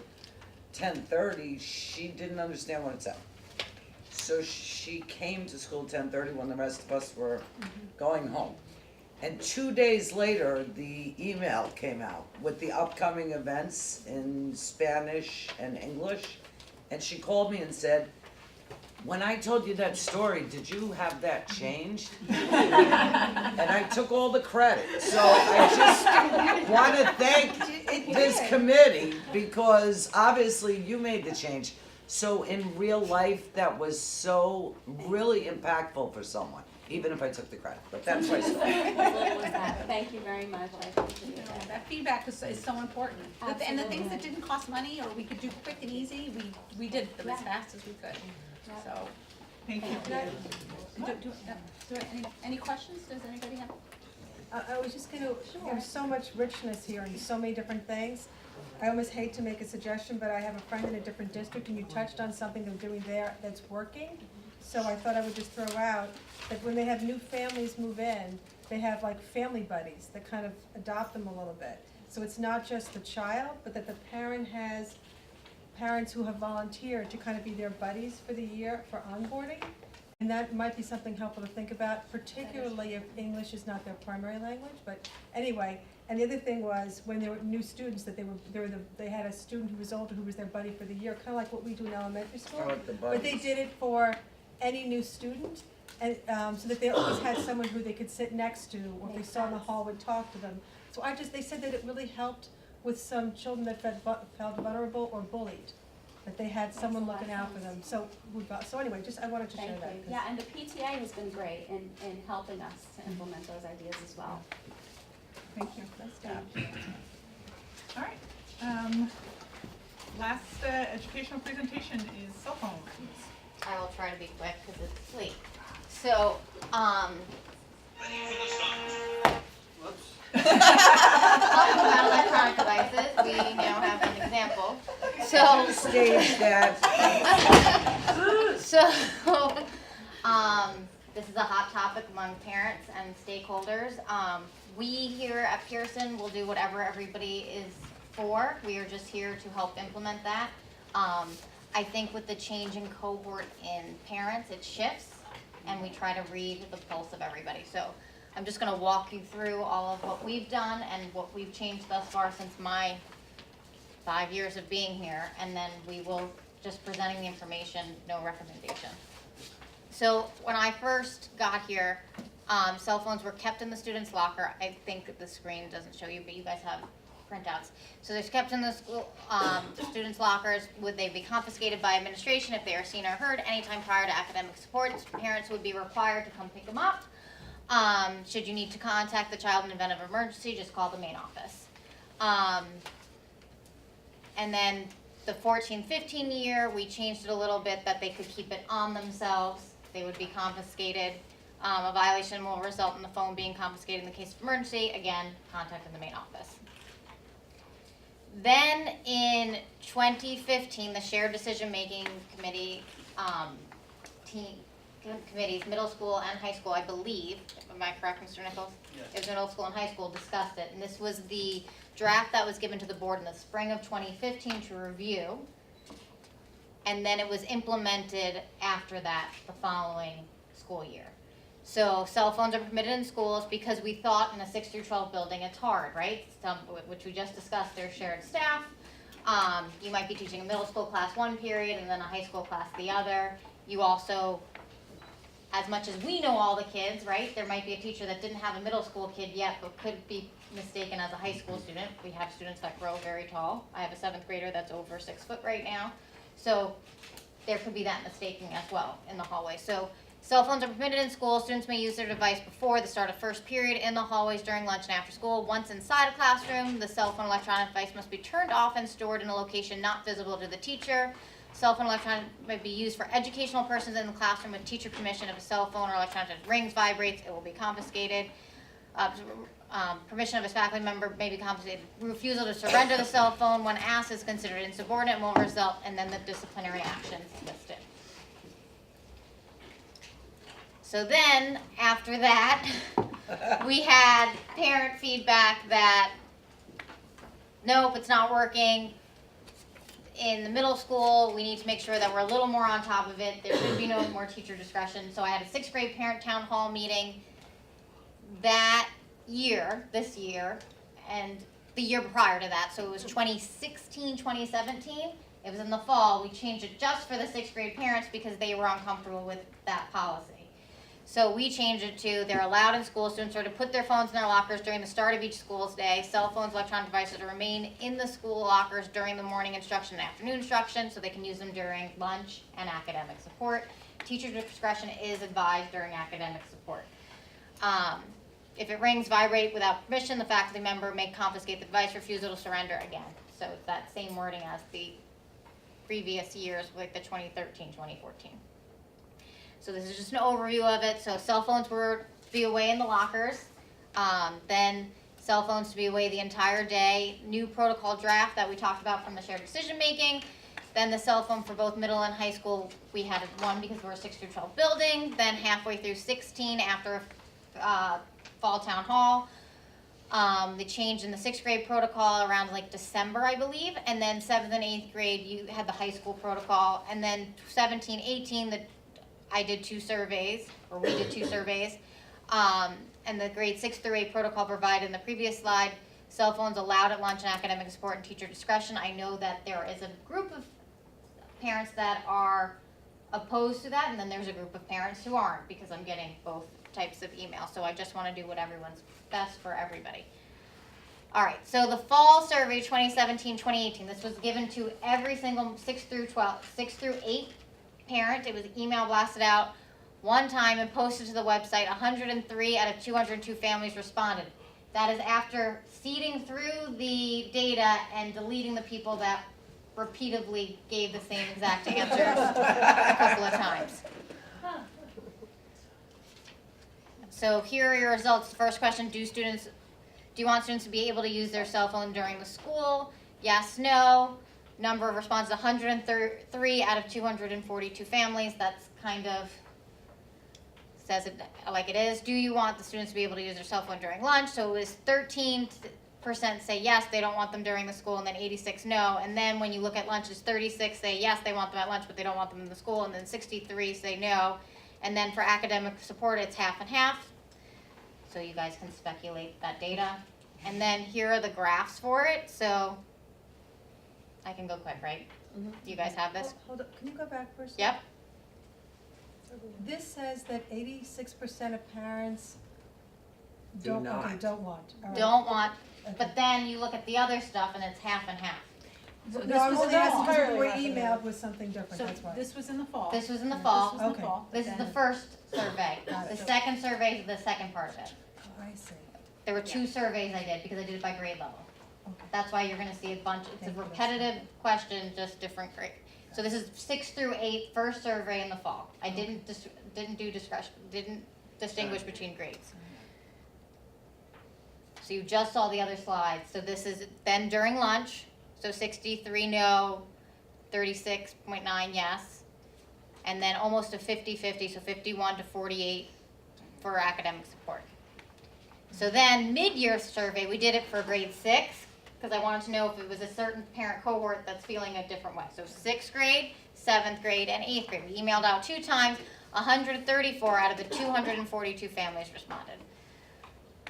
10:30, she didn't understand what it said. So she came to school 10:30 when the rest of us were going home. And 2 days later, the email came out with the upcoming events in Spanish and English. And she called me and said, when I told you that story, did you have that changed? And I took all the credit. So I just want to thank this committee because obviously you made the change. So in real life, that was so really impactful for someone, even if I took the credit. But that's my story. Thank you very much. I appreciate Yeah, that. that feedback is so important. And the things that didn't cost money or we could do quick and easy, we did them as Yeah. fast as we could. So, Thank you. any questions? Does anybody have? I was just gonna, there's so much richness here and so many different things. I almost hate to make a suggestion, but I have a friend in a different district and you touched on something they're doing there that's working. So I thought I would just throw out that when they have new families move in, they have like family buddies that kind of adopt them a little bit. So it's not just the child, but that the parent has parents who have volunteered to kind of be their buddies for the year for onboarding. And that might be something helpful to think about, particularly if English is not their primary language, but anyway. And the other thing was, when there were new students, that they had a student who was older who was their buddy for the year, kind of like what we do in elementary school. I like the But they buddies. did it for any new student, and, so that they always had someone who they could sit next to, or if they saw in the hall, would talk to them. So they said that it really helped with some children that felt vulnerable or bullied, that they had someone looking out for them. So anyway, I wanted to share Thank that. you. Yeah, and the PTA has been great in helping us to implement those ideas as well. Thank you. All right. Last educational presentation is cell phones. I will try to be quick because it's late. So, talking about electronic devices, we now have an example. So, Stage that. this is a hot topic among parents and stakeholders. We here at Pearson will do whatever everybody is for. We are just here to help implement that. I think with the change in cohort in parents, it shifts, and we try to read the pulse of everybody. So I'm just gonna walk you through all of what we've done and what we've changed thus far since my 5 years of being here, and then we will just presenting the information, no recommendation. So when I first got here, cell phones were kept in the student's locker. I think that the screen doesn't show you, but you guys have printouts. So they're kept in the school, students' lockers. Would they be confiscated by administration if they are seen or heard anytime prior to academic support? Parents would be required to come pick them up. Should you need to contact the child in event of emergency, just call the main office. And then the 14-15 year, we changed it a little bit that they could keep it on themselves. They would be confiscated. A violation will result in the phone being confiscated in the case of emergency. Again, contacting the main office. Then in 2015, the Shared Decision Making Committee committees, middle school and high school, I believe, am I correct, Mr. Nichols? Yes. It was middle school and high school discussed it, and this was the draft that was given to the board in the spring of 2015 to review, and then it was implemented after that the following school year. So cell phones are permitted in schools because we thought in a 6 through 12 building it's hard, right? Which we just discussed, there's shared staff. You might be teaching a middle school class one period and then a high school class the other. You also, as much as we know all the kids, right, there might be a teacher that didn't have a middle school kid yet but could be mistaken as a high school student. We have students that grow very tall. I have a 7th grader that's over 6 foot right now. So there could be that mistaking as well in the hallway. So cell phones are permitted in school. Students may use their device before the start of first period, in the hallways, during lunch, and after school. Once inside a classroom, the cell phone electronic device must be turned off and stored in a location not visible to the teacher. Cell phone electronic may be used for educational purposes in the classroom with teacher permission. If a cell phone or electronic rings, vibrates, it will be confiscated. Permission of a faculty member may be confiscated. Refusal to surrender the cell phone when asked is considered insubordinate and will result, and then the disciplinary actions listed. So then, after that, we had parent feedback that, nope, it's not working. In the middle school, we need to make sure that we're a little more on top of it. There should be no more teacher discretion. So I had a 6th grade parent town hall meeting that year, this year, and the year prior to that. So it was 2016, 2017. It was in the fall. We changed it just for the 6th grade parents because they were uncomfortable with that policy. So we changed it to they're allowed in school. Students are to put their phones in their lockers during the start of each school's day. Cell phones, electronic devices remain in the school lockers during the morning instruction and afternoon instruction, so they can use them during lunch and academic support. Teacher discretion is advised during academic support. If it rings, vibrate without permission, the faculty member may confiscate the device. Refusal to surrender again. So it's that same wording as the previous years, like the 2013, 2014. So this is just an overview of it. So cell phones were to be away in the lockers. Then cell phones to be away the entire day. New protocol draft that we talked about from the shared decision making. Then the cell phone for both middle and high school, we had one because we're a 6 through 12 building. Then halfway through 16 after fall town hall. They changed in the 6th grade protocol around like December, I believe. And then 7th and 8th grade, you had the high school protocol. And then 17, 18, I did 2 surveys, or we did 2 surveys. And the grade 6 through 8 protocol provided in the previous slide. Cell phones allowed at lunch and academic support and teacher discretion. I know that there is a group of parents that are opposed to that, and then there's a group of parents who aren't, because I'm getting both types of emails. So I just want to do what everyone's best for everybody. All right, so the fall survey 2017-2018, this was given to every single 6 through 8 parent. It was email blasted out one time and posted to the website. 103 out of 202 families responded. That is after seeding through the data and deleting the people that repeatedly gave the same exact answers a couple of times. So here are your results. The first question, do you want students to be able to use their cell phone during the school? Yes, no. Number of responses, 103 out of 242 families. That's kind of says it like it is. Do you want the students to be able to use their cell phone during lunch? So it was 13% say yes, they don't want them during the school, and then 86 no. And then when you look at lunches, 36 say yes, they want them at lunch, but they don't want them in the school, and then 63 say no. And then for academic support, it's half and half. So you guys can speculate that data. And then here are the graphs for it. So I can go quick, right? Mm-hmm. You guys have this? Hold up, can you go back for a second? Yep. This says that 86% of parents Do Don't, not. okay, don't want, all right. Don't want, Okay. but then you look at the other stuff and it's half and half. So No, this I'm was in only the asking fall. because what we were Entirely emailed was something different, So that's why. this was in the fall. This was in the This fall. was in the Okay. fall. This is the Then- first survey. Got The it. second survey is the second part of it. Oh, I see. There were two surveys I did because I did it by grade level. Okay. That's why you're gonna see a bunch, it's a Thank you, that's repetitive question, just different grade. So this is 6 through 8, first survey in the fall. I didn't didn't distinguish between grades. So you just saw the other slides. So this is then during lunch, so 63 no, 36.9 yes. And then almost a 50-50, so 51 to 48 for academic support. So then mid-year survey, we did it for grade 6, because I wanted to know if it was a certain parent cohort that's feeling a different way. So 6th grade, 7th grade, and 8th grade. We emailed out 2 times, 134 out of the 242 families responded.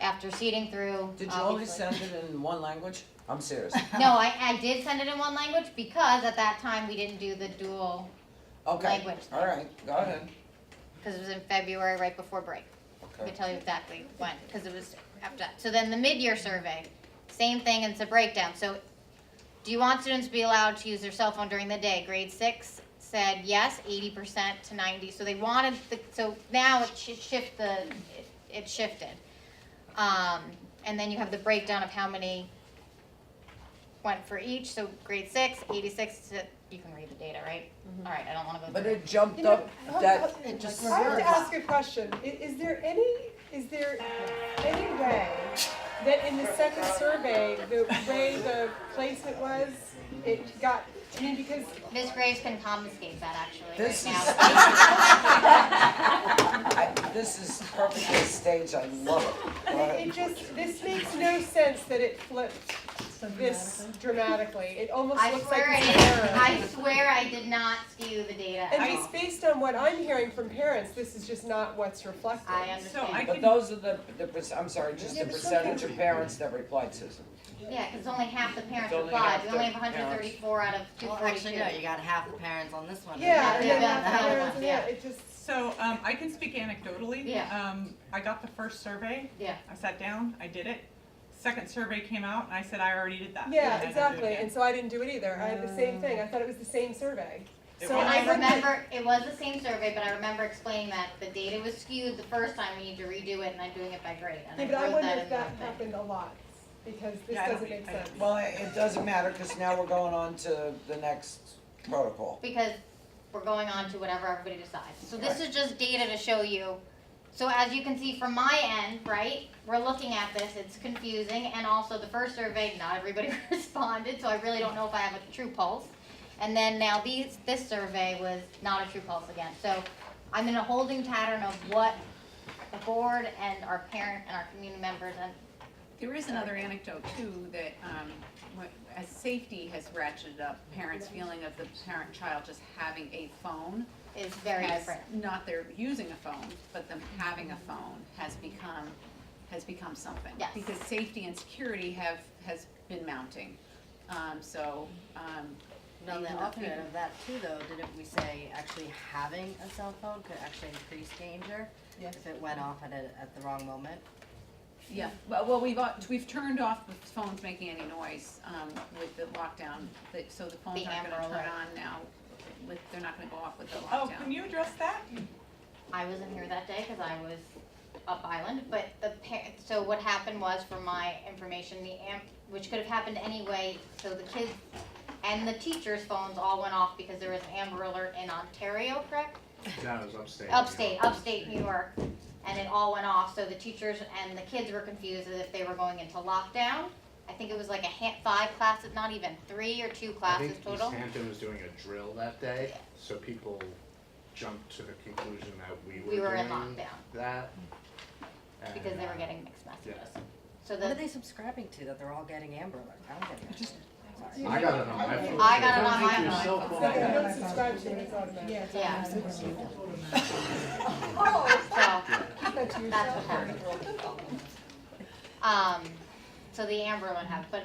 After seeding through, Did you only obviously. send it in one language? I'm serious. No, I did send it in one language because at that time we didn't do the dual Okay, language thing. all right, go ahead. Because it was in February, right before break. I Okay. can tell you exactly when, because it was after that. So then the mid-year survey, same thing, and it's a breakdown. So do you want students to be allowed to use their cell phone during the day? Grade 6 said yes, 80% to 90. So they wanted, so now it it shifted. And then you have the breakdown of how many went for each. So grade 6, 86 to, you can read the data, right? All right, I don't want to go But through it jumped You know, up that, It just I have to reversed. ask a question. Is there any way that in the second survey, the way the placement was, it got, I mean, because Ms. Graves can confiscate that actually This right now. this is perfectly staged, I love it. Go ahead. it just, this makes no sense that it flipped So this dramatically. It almost I looks like swear it's I an did. error. I swear I did not skew the data And at all. just based on what I'm hearing from parents, this is just not what's reflected. I understand. I But can- those are I'm sorry, just Yeah, the but percentage something- of parents that replied, Susan. Yeah, because only half the parents It's only replied. half We only the have 134 out of Well, 242. actually, no, you got half the parents on this one. Yeah, and then Yeah, half the yeah, parents, and yeah. yeah, it just, So, I can speak anecdotally. Yeah. I got the first survey. Yeah. I sat down, I did it. Second survey came out, and I said, I already did that. yeah, And I didn't do it exactly. again. And so I didn't do it either. I had the same thing. I thought it was the same survey. It So was. And I I looked at- remember, it was the same survey, but I remember explaining that the data was skewed the first time, we need to redo it, and I'm doing it by grade. And Yeah, I but I wrote wonder that if in the that thing. happened a lot, because this Yeah, I don't doesn't think- make sense. Well, it doesn't matter, because now we're going on to the next protocol. Because we're going on to whatever everybody decides. So this is just data to show you. So as you can see from my end, right, we're looking at this, it's confusing, and also the first survey, not everybody responded, so I really don't know if I have a true pulse. And then now this survey was not a true pulse again. So I'm in a holding pattern of what the board and our parent and our community members and There is another anecdote too, that as safety has ratcheted up, parents' feeling of the parent-child just having a phone is very has, different. not they're using a phone, but them having a phone has become something. Yes. Because safety and security has been mounting. Now, the Even though alternate people- of that too, though, didn't we say actually having a cell phone could actually increase danger? Yes. If it went off at the wrong moment? Yeah, well, we've turned off the phones making any noise, with the lockdown, so the phones The aren't gonna Amber turn Alert. on now, they're not gonna go off with the Oh, lockdown. can you address that? I wasn't here that day because I was up island, but so what happened was, for my information, which could have happened anyway, so the kids and the teachers' phones all went off because there was an Amber Alert in Ontario, correct? No, it was upstate. Upstate New York, and it all went off, so the teachers and the kids were confused as if they were going into lockdown. I think it was like 5 classes, not even 3 or 2 classes total. I think East Hampton was doing a drill that day, so people jumped to the conclusion that we were in doing lockdown that. because And, they were getting mixed messages. yeah. So What are the, they subscribing to that they're all getting Amber Alert? I don't get it. Sorry. I got it on my phone. I got it on Don't my take your phone. cell It's phone like, out. I don't subscribe to it, it's automatic. Yeah, it's Yeah. Oh, so, keep that to that's yourself. what happened. So the Amber Alert happened, but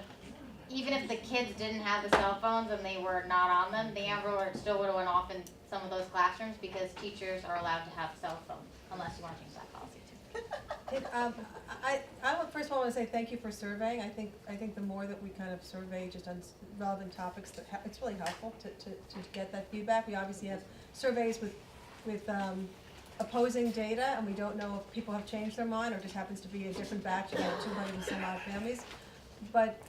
even if the kids didn't have the cell phones and they were not on them, the Amber Alert still would have went off in some of those classrooms because teachers are allowed to have cell phones, unless you want to change that policy too. First of all, I want to say thank you for surveying. I think the more that we kind of survey just on relevant topics, it's really helpful to get that feedback. We obviously have surveys with opposing data, and we don't know if people have changed their mind or just happens to be a different batch of 200 and some odd families. But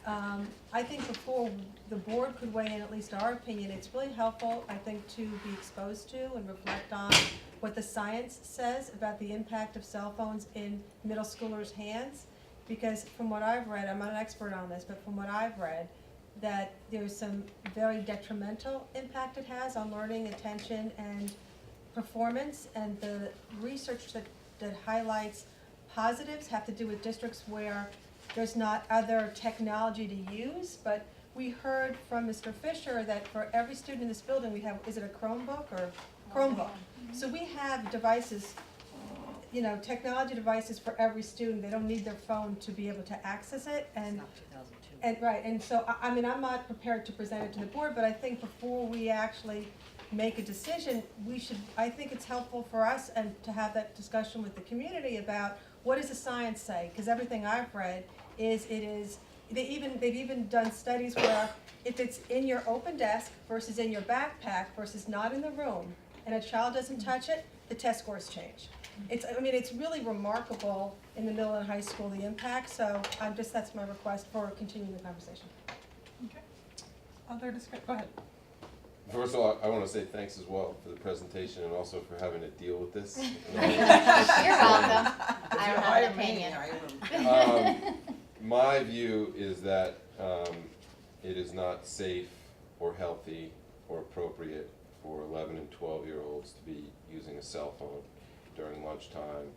I think before the board could weigh in, at least our opinion, it's really helpful, I think, to be exposed to and reflect on what the science says about the impact of cell phones in middle schoolers' hands. Because from what I've read, I'm not an expert on this, but from what I've read, that there's some very detrimental impact it has on learning, attention, and performance. And the research that highlights positives have to do with districts where there's not other technology to use. But we heard from Mr. Fisher that for every student in this building, we have, is it a Chromebook or Chromebook? So we have devices, technology devices for every student. They don't need their phone to be able to access it. And Not 2002. and right, and so, I mean, I'm not prepared to present it to the board, but I think before we actually make a decision, I think it's helpful for us and to have that discussion with the community about what does the science say? Because everything I've read they've even done studies where if it's in your open desk versus in your backpack versus not in the room, and a child doesn't touch it, the test scores change. It's really remarkable in the middle and high school, the impact, so that's my request for continuing the conversation. Okay. Other discussion, go ahead. First of all, I want to say thanks as well for the presentation and also for having to deal with this. You're welcome. I don't have an opinion. My view is that it is not safe or healthy or appropriate for 11 and 12-year-olds to be using a cell phone during lunchtime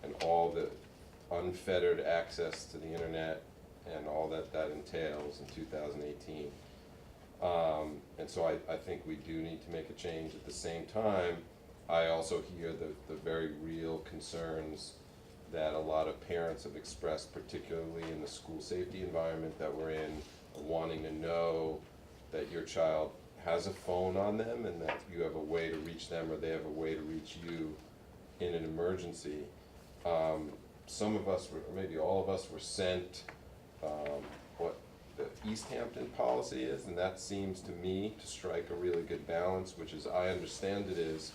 and all the unfettered access to the internet and all that entails in 2018. And so I think we do need to make a change. At the same time, I also hear the very real concerns that a lot of parents have expressed, particularly in the school safety environment that we're in, wanting to know that your child has a phone on them and that you have a way to reach them or they have a way to reach you in an emergency. Some of us, or maybe all of us, were sent what the East Hampton policy is, and that seems to me to strike a really good balance, which is, I understand it is,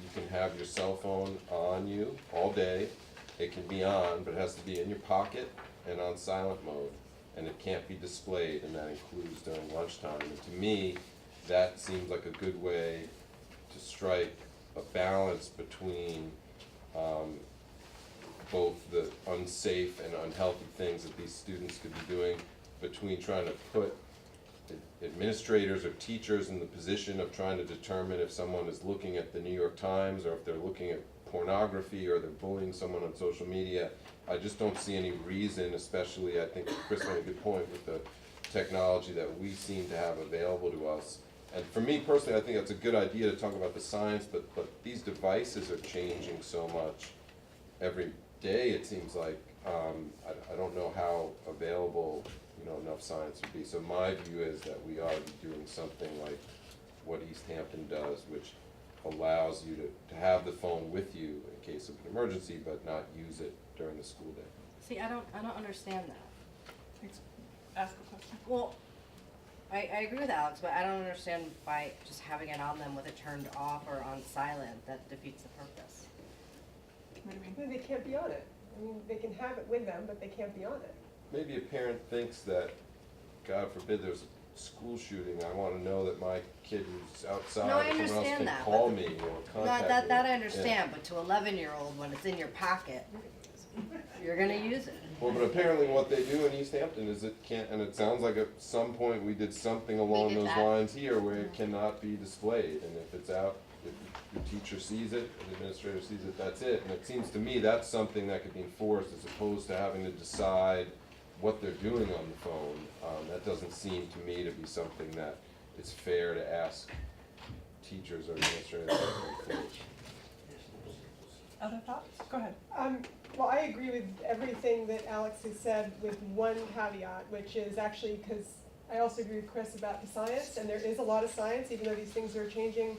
you can have your cell phone on you all day. It can be on, but it has to be in your pocket and on silent mode, and it can't be displayed, and that includes during lunchtime. And to me, that seems like a good way to strike a balance between both the unsafe and unhealthy things that these students could be doing, between trying to put administrators or teachers in the position of trying to determine if someone is looking at the New York Times or if they're looking at pornography or they're bullying someone on social media. I just don't see any reason, especially, I think Chris made a good point with the technology that we seem to have available to us. And for me personally, I think that's a good idea to talk about the science, but these devices are changing so much every day, it seems like. I don't know how available enough science would be. So my view is that we ought to be doing something like what East Hampton does, which allows you to have the phone with you in case of an emergency, but not use it during the school day. See, I don't understand that. Ask a question. Well, I agree with Alex, but I don't understand why just having it on them with it turned off or on silent, that defeats the purpose. What do you mean? They can't be on it. I mean, they can have it with them, but they can't be on it. Maybe a parent thinks that, God forbid, there's a school shooting. I want to know that my kid who's outside No, I or someone else understand can that, call but me or No, contact me. that I understand, but to 11-year-old, when it's in your pocket, you're gonna use it. Well, but apparently what they do in East Hampton is it can't, and it sounds like at some point we did something along did those that. lines here where it cannot be displayed, and if it's out, if your teacher sees it, the administrator sees it, that's it. And it seems to me that's something that could be enforced as opposed to having to decide what they're doing on the phone. That doesn't seem to me to be something that is fair to ask teachers or administrators to enforce. Other thoughts? Go ahead. Well, I agree with everything that Alex has said with one caveat, which is actually because I also agree with Chris about the science, and there is a lot of science, even though these things are changing,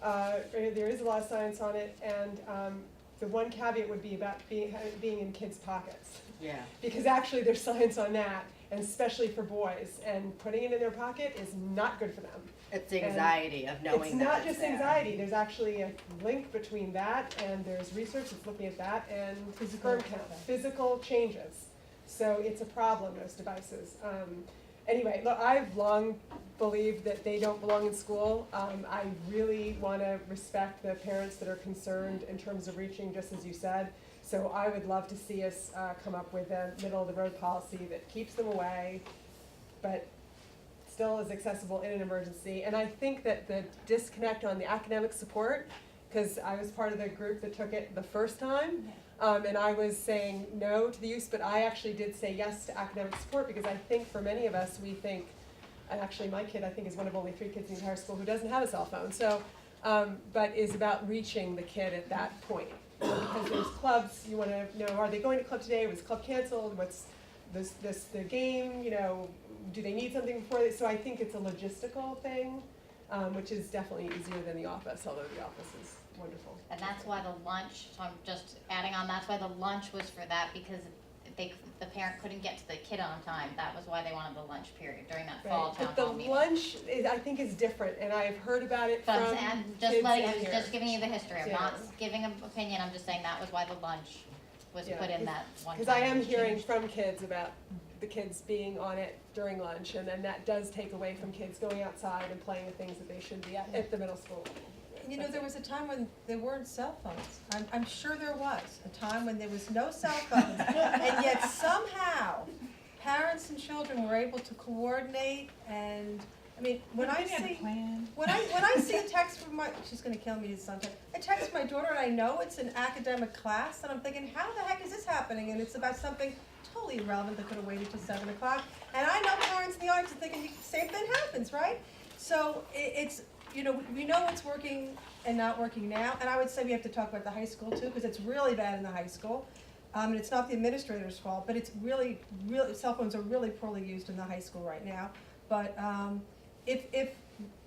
there is a lot of science on it, and the one caveat would be about being in kids' pockets. Yeah. Because actually there's science on that, and especially for boys, and putting it in their pocket is not good for them. It's the anxiety of knowing It's that not it's just there. anxiety, there's actually a link between that, and there's research that's looking at that, and sperm count, physical changes. So it's a problem, those devices. Anyway, look, I've long believed that they don't belong in school. I really wanna respect the parents that are concerned in terms of reaching, just as you said. So I would love to see us come up with a middle-of-the-road policy that keeps them away, but still is accessible in an emergency. And I think that the disconnect on the academic support, because I was part of the group that took it the first time, and I was saying no to the use, but I actually did say yes to academic support, because I think for many of us, we think, and actually my kid I think is one of only 3 kids in the entire school who doesn't have a cell phone, so, but is about reaching the kid at that point. Because there's clubs, you wanna know, are they going to club today, was club canceled, what's the game, you know, do they need something before they, so I think it's a logistical thing, which is definitely easier than the office, although the office is wonderful. And that's why the lunch, so I'm just adding on, that's why the lunch was for that, because the parent couldn't get to the kid on time. That was why they wanted the lunch period during that fall Right, town but hall the meeting. lunch is, I think, is different, and I've heard about it But from I'm kids just letting, in I'm here. just giving you the history, I'm not Yeah. giving an opinion, I'm just saying that was why the lunch was Yeah, put in that one time. Because I am hearing from kids about the kids being on it during lunch, and then that does take away from kids going outside and playing with things that they should be at the middle school. You know, there was a time when there weren't cell phones. I'm sure there was, a time when there was no cell phones. And yet somehow, parents and children were able to coordinate and, I mean, when I see, when I see a text from my, she's gonna kill me sometime. I text my daughter and I know it's an academic class and I'm thinking, how the heck is this happening? And it's about something totally irrelevant that could have waited till 7 o'clock. And I know parents in the audience are thinking, same thing happens, right? So it's, you know, we know what's working and not working now, and I would say we have to talk about the high school too, because it's really bad in the high school. And it's not the administrator's fault, but it's really, cell phones are really poorly used in the high school right now. But if,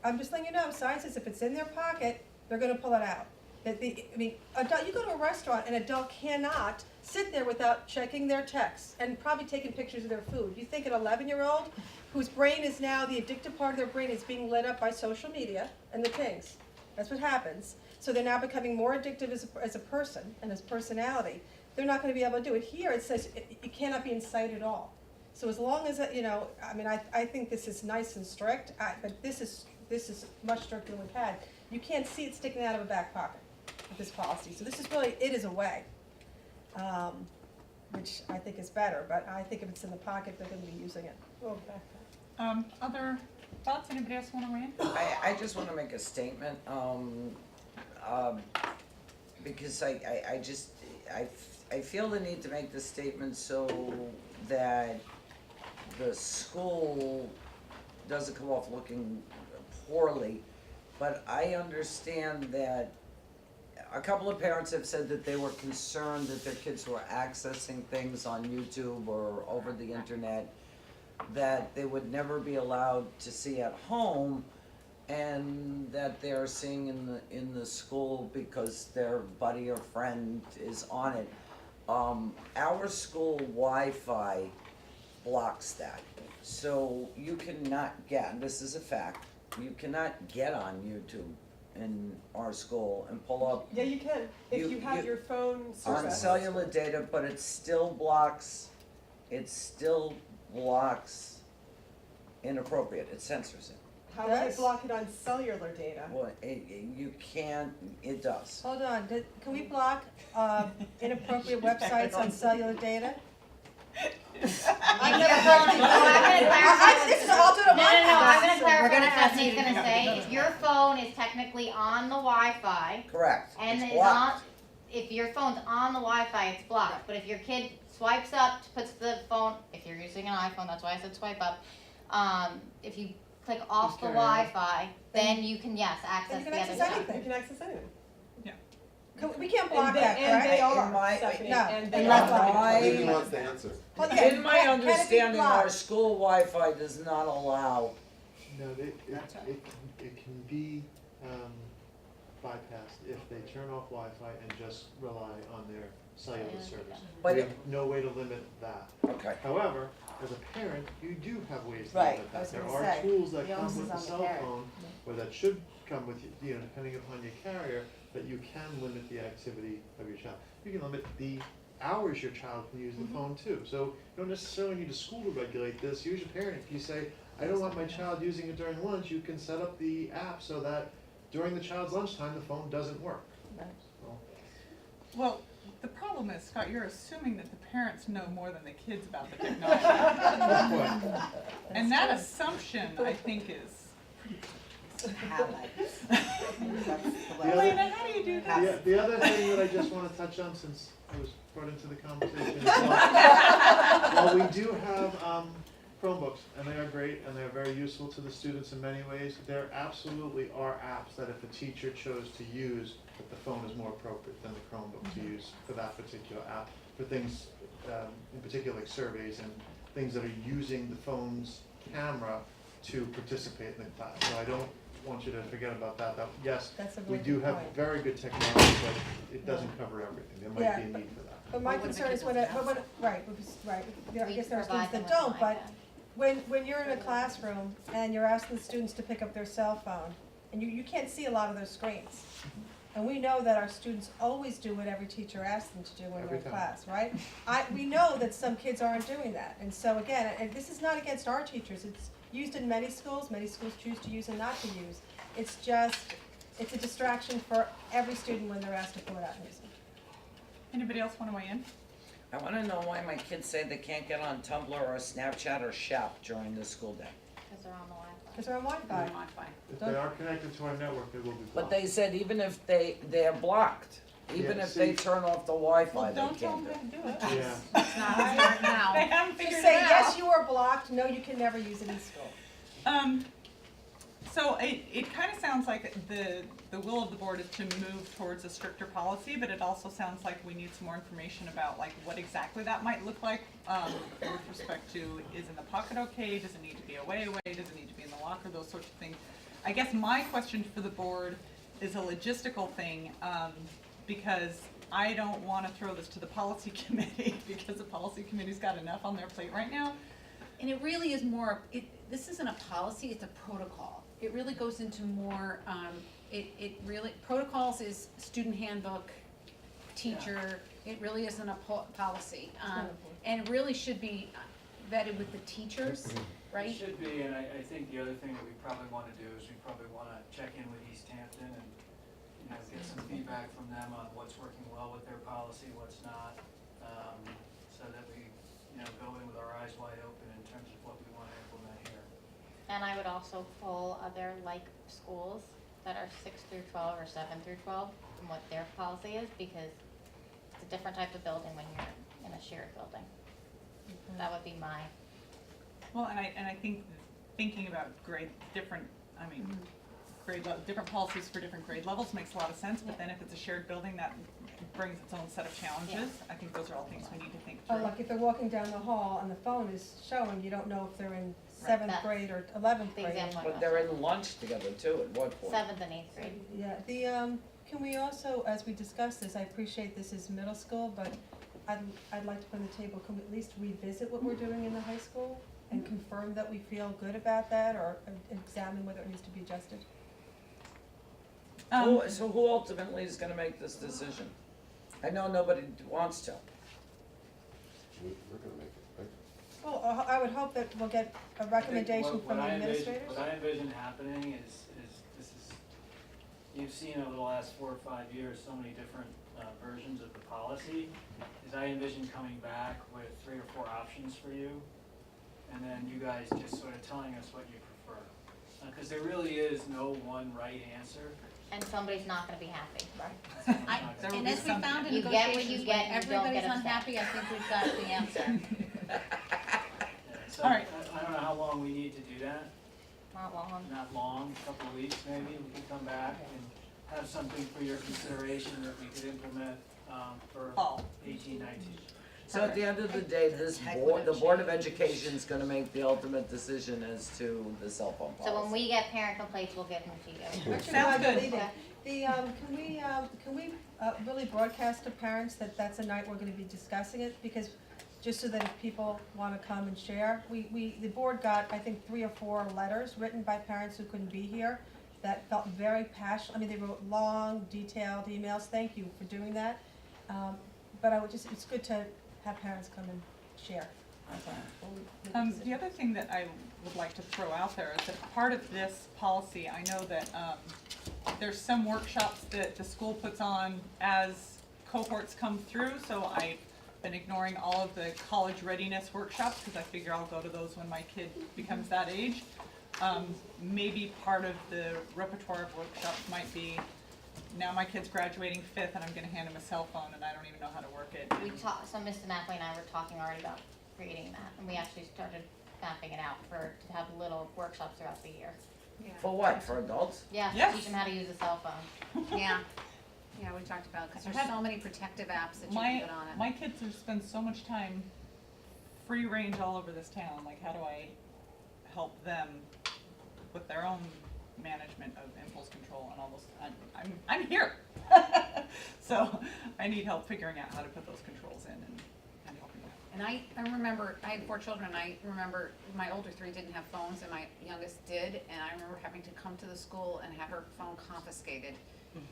I'm just letting you know, science says if it's in their pocket, they're gonna pull it out. Adult, you go to a restaurant, an adult cannot sit there without checking their texts and probably taking pictures of their food. You think an 11-year-old whose brain is now, the addictive part of their brain is being lit up by social media and the things. That's what happens. So they're now becoming more addictive as a person and as personality. They're not gonna be able to do it. Here it says it cannot be in sight at all. So as long as, you know, I mean, I think this is nice and strict, but this is much stricter than we've had. You can't see it sticking out of a back pocket with this policy. So this is really, it is a way, which I think is better, but I think if it's in the pocket, they're gonna be using it. Well, back Other thoughts, anybody else wanna weigh in? I just wanna make a statement, because I feel the need to make this statement so that the school doesn't come off looking poorly, but I understand that a couple of parents have said that they were concerned that their kids were accessing things on YouTube or over the internet that they would never be allowed to see at home, and that they're seeing in the school because their buddy or friend is on it. Our school Wi-Fi blocks that, so you cannot get, and this is a fact, you cannot get on YouTube in our school and pull up. Yeah, you can, if you have your phone on service. cellular data, but it still blocks inappropriate, it censors it. How would it block it on cellular data? Well, you can't, it does. Hold on, can we block inappropriate websites on cellular data? This is alternate. No, I'm gonna clarify what Stephanie's gonna say. If your phone is technically on the Wi-Fi. Correct, And it's is on, blocked. if your phone's on the Wi-Fi, it's blocked. But if your kid swipes up, puts the phone, if you're using an iPhone, that's why I said swipe up. If you click off the Wi-Fi, then you can, yes, access the other stuff. You can access anything. We can't block that, And they correct? are, Stephanie, No. and they Unless- are. Maybe wants the answer. In my Can it be understanding, our blocked? school Wi-Fi does not allow, No, it can be bypassed if they turn off Wi-Fi and just rely on their cellular service. But We have no way to limit that. Okay. However, as a parent, you do have ways to Right, limit I was that. There gonna are say, tools that the come onus with is the on the cell parent. phone, or that should come with, depending upon your carrier, that you can limit the activity of your child. You can limit the hours your child can use the phone too. So you don't necessarily need a school to regulate this. Use your parent. If you say, I don't want my child using it during lunch, you can set up the app so that during the child's lunchtime, the phone doesn't work. So, Well, the problem is, Scott, you're assuming that the parents know more than the kids about the technology. And that assumption, I think, is Elena, how do you do that? The other thing that I just want to touch on, since I was brought into the conversation, is while we do have Chromebooks, and they are great, and they are very useful to the students in many ways, there absolutely are apps that if a teacher chose to use, that the phone is more appropriate than the Chromebook to use for that particular app, for things, in particular like surveys and things that are using the phone's camera to participate in the class. So I don't want you to forget about that. That yes, That's a we really do good have point. very good technology, but it doesn't cover everything. There might Yeah, be a need for that. But my Well, what if concern the is kid when, doesn't have right, I We guess there are provide students them that with an don't, but iPad. when you're in a classroom and you're asking the students to pick up their cell phone, and you can't see a lot of those screens. And we know that our students always do what every teacher asks them to do when they're Every in time. class, right? We know that some kids aren't doing that, and so again, and this is not against our teachers, it's used in many schools choose to use and not to use. It's just, it's a distraction for every student when they're asked to pull it out and use it. Anybody else want to weigh in? I wanna know why my kids say they can't get on Tumblr or Snapchat or Shop during the school day. Because they're on the Wi-Fi. Because they're on Wi-Fi. Wi-Fi. If they are connected to our network, they will be blocked. But they said even if they're blocked, even Yeah, if they see- turn off the Wi-Fi, Well, they don't tell can't them do how it. to do it. Yeah. It's not smart They now. haven't figured Just it say, out. yes, you are blocked, no, you can never use it in school. So it kind of sounds like the will of the board is to move towards a stricter policy, but it also sounds like we need some more information about like what exactly that might look like, with respect to, is in the pocket okay, does it need to be away, does it need to be in the locker, those sorts of things. I guess my question for the board is a logistical thing, because I don't want to throw this to the policy committee, because the policy committee's got enough on their plate right now. And it really is more, this isn't a policy, it's a protocol. It really goes into more, it really, protocols is student handbook, teacher, it really isn't a policy. And it really should be vetted with the teachers, right? It should be, and I think the other thing that we probably wanna do is we probably wanna check in with East Hampton and, get some feedback from them on what's working well with their policy, what's not, so that we, go in with our eyes wide open in terms of what we wanna implement here. And I would also pull other like schools that are 6 through 12 or 7 through 12 and what their policy is, because it's a different type of building when you're in a shared building. That would be my, Well, and I think thinking about different policies for different grade levels makes a lot of sense, but then if it's a shared building, that brings its own set of challenges. I think those are all things we need to think through. Like if they're walking down the hall and the phone is showing, you don't know if they're in Right, 7th that's grade or 11th the grade. example. But they're in lunch together too, at what point? 7th and 8th grade. Yeah, can we also, as we discuss this, I appreciate this is middle school, but I'd like to put on the table, can we at least revisit what we're doing in the high school? And confirm that we feel good about that, or examine whether it needs to be adjusted? So who ultimately is gonna make this decision? I know nobody wants to. We're gonna make it, right? Well, I would hope that we'll get a recommendation from the administrators. What I envision happening is this is, you've seen over the last 4 or 5 years, so many different versions of the policy, is I envision coming back with 3 or 4 options for you, and then you guys just sort of telling us what you prefer. Because there really is no one right answer. And somebody's not gonna be happy. And as we found in You get what negotiations, you when get and you don't everybody's get upset. unhappy, I think we've got the answer. So All right. I don't know how long we need to do that. Not long. Not long, a couple of weeks maybe. We could come back and have something for your consideration that we could implement for Fall. 18, 19. So at the end of the day, the Board of Education is gonna make the ultimate decision as to the cell phone policy. So when we get parent complaints, we'll give them to you. Actually, Sounds no, I good. believe it. Can we really broadcast to parents that that's a night we're gonna be discussing it? Because, just so that if people wanna come and share, the board got, I think, 3 or 4 letters written by parents who couldn't be here that felt very passionate. I mean, they wrote long, detailed emails. Thank you for doing that. But it's good to have parents come and share. The other thing that I would like to throw out there is that part of this policy, I know that there's some workshops that the school puts on as cohorts come through, so I've been ignoring all of the college readiness workshops because I figure I'll go to those when my kid becomes that age. Maybe part of the repertoire of workshops might be, now my kid's graduating 5th and I'm gonna hand him a cell phone and I don't even know how to work it. So Mr. Napoli and I were talking already about creating that, and we actually started mapping it out to have little workshops throughout the year. For what, for adults? Yeah, Yes. to teach them how to use a cell phone. Yeah, yeah, we talked about, because there's so many protective apps that you can put on it. My kids have spent so much time free range all over this town, like how do I help them with their own management of impulse control and all those, I'm here. So I need help figuring out how to put those controls in and helping them. And I remember, I had 4 children, and I remember my older 3 didn't have phones, and my youngest did, and I remember having to come to the school and have her phone confiscated.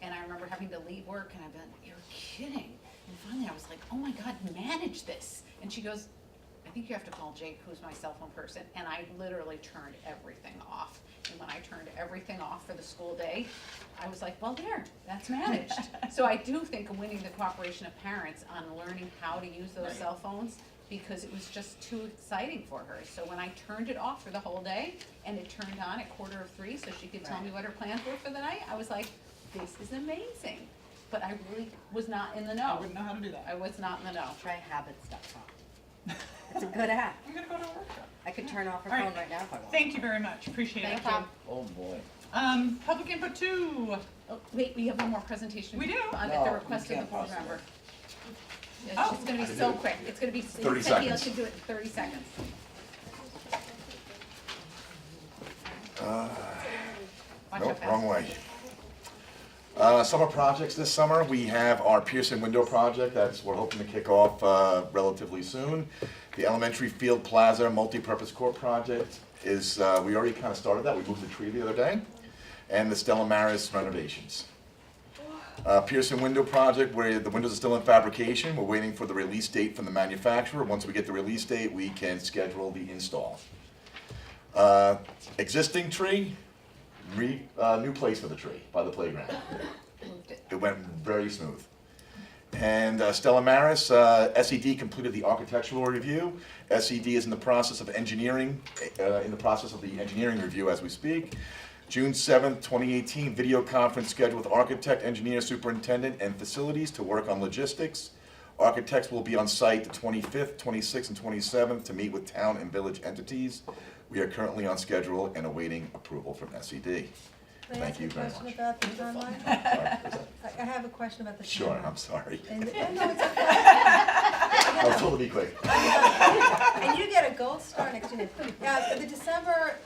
And I remember having to leave work, and I've been, you're kidding. And finally I was like, oh my God, manage this. And she goes, I think you have to call Jake, who's my cell phone person. And I literally turned everything off. And when I turned everything off for the school day, I was like, well, there, that's managed. So I do think of winning the cooperation of parents on learning how to use those cell phones, because it was just too exciting for her. So when I turned it off for the whole day, and it turned on at 2:45 so she could tell me what her plans were for the night, I was like, this is amazing. But I really was not in the know. I wouldn't know how to do that. I was not in the know. Try habits.com. It's a good app. I'm gonna go to a workshop. I could turn off her All phone right. right now if I want. Thank you very much, appreciate it. Thank you. Oh, boy. Public input 2. Oh, wait, we have one more presentation. We do? At No, the we request of the can't board possibly. member. It's Oh. just gonna be so quick. It's gonna be, 30 he seconds. can do it in 30 seconds. Watch how Nope, fast. wrong way. Summer projects this summer, we have our Pearson window project we're hoping to kick off relatively soon. The elementary field plaza multi-purpose court project is, we already kind of started that, we moved the tree the other day. And the Stella Maris renovations. Pearson window project, where the windows are still in fabrication, we're waiting for the release date from the manufacturer. Once we get the release date, we can schedule the install. Existing tree, new place for the tree by the playground. Moved it. It went very smooth. And Stella Maris, SED completed the architectural review. SED is in the process of engineering, the engineering review as we speak. June 7th, 2018, video conference scheduled with architect, engineer, superintendent, and facilities to work on logistics. Architects will be on site the 25th, 26th, and 27th to meet with town and village entities. We are currently on schedule and awaiting approval from SED. Thank you very Can I much. ask a question about the timeline? Sorry, what's that? I have a question about the timeline. Sure, I'm sorry. And, no, it's okay. I was told to be quick. And you get a gold star next to you. Yeah,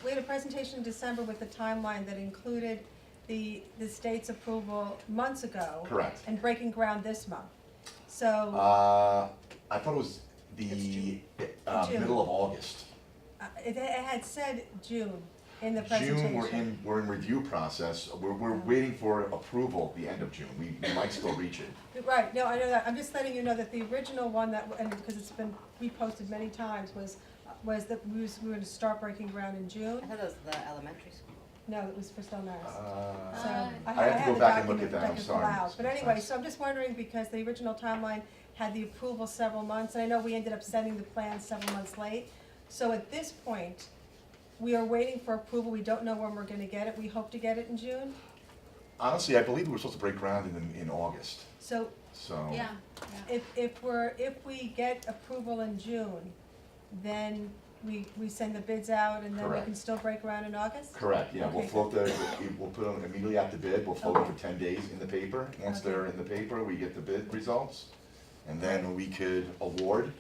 we had a presentation in December with the timeline that included the state's approval months ago. Correct. And breaking ground this month. So, I thought it was the June. middle of August. it had said June in the presentation. June, we're in review process. We're waiting for approval at the end of June. We might still reach it. Right, no, I know that. I'm just letting you know that the original one and because it's been reposted many times, was that we were going to start breaking ground in June. I thought it was the elementary school. No, it was for Stella Maris. So I have to go the back and look document at that, I'm is sorry. allowed. But anyway, so I'm just wondering, because the original timeline had the approval several months, and I know we ended up sending the plan several months late. So at this point, we are waiting for approval. We don't know when we're gonna get it. We hope to get it in June. Honestly, I believe we were supposed to break ground in August, So so. Yeah, if we get approval in June, then we send the bids out and then we Correct. can still break ground in August? Correct, yeah, we'll Okay. we'll put them immediately after bid, we'll float them Okay. for 10 days in the paper. Once Okay. they're in the paper, we get the bid results, and then we could award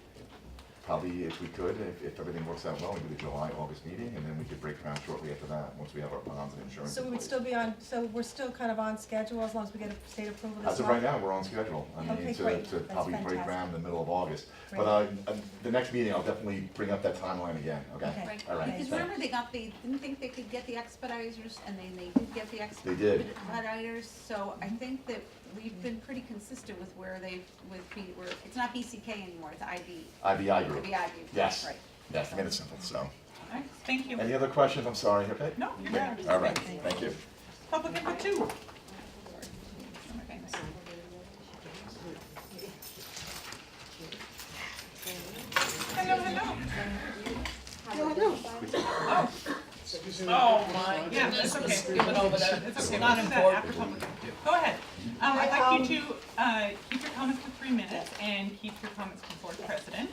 probably if we could, if everything works out well, we do the July, August meeting, and then we could break ground shortly after that, once we have our bonds and insurance So in we would place. still be on, so we're still kind of on schedule as long as we get a state approval this month? As of right now, we're on schedule. I mean, Okay, to great. to That's probably break fantastic. ground in the middle of August. Great. But the next meeting, I'll definitely bring up that timeline again, okay? Okay. Right, All right. because remember they didn't think they could get the expediters, and then they did get the They did. expediters, so I think that we've been pretty consistent with where where, it's not BCK anymore, it's IB. IBI group. IBI group, Yes. right. Yes, I made it simple, so. All right, thank you. Any other questions? I'm sorry, okay? No, you're good. All right, thank you. Public input 2. Hello, hello. Oh. Oh, my, yeah, it's okay. Skip it over there. It's okay, Not we'll do that important. after public input 2. Go ahead. I'd like you to keep your comments to 3 minutes and keep your comments to board president.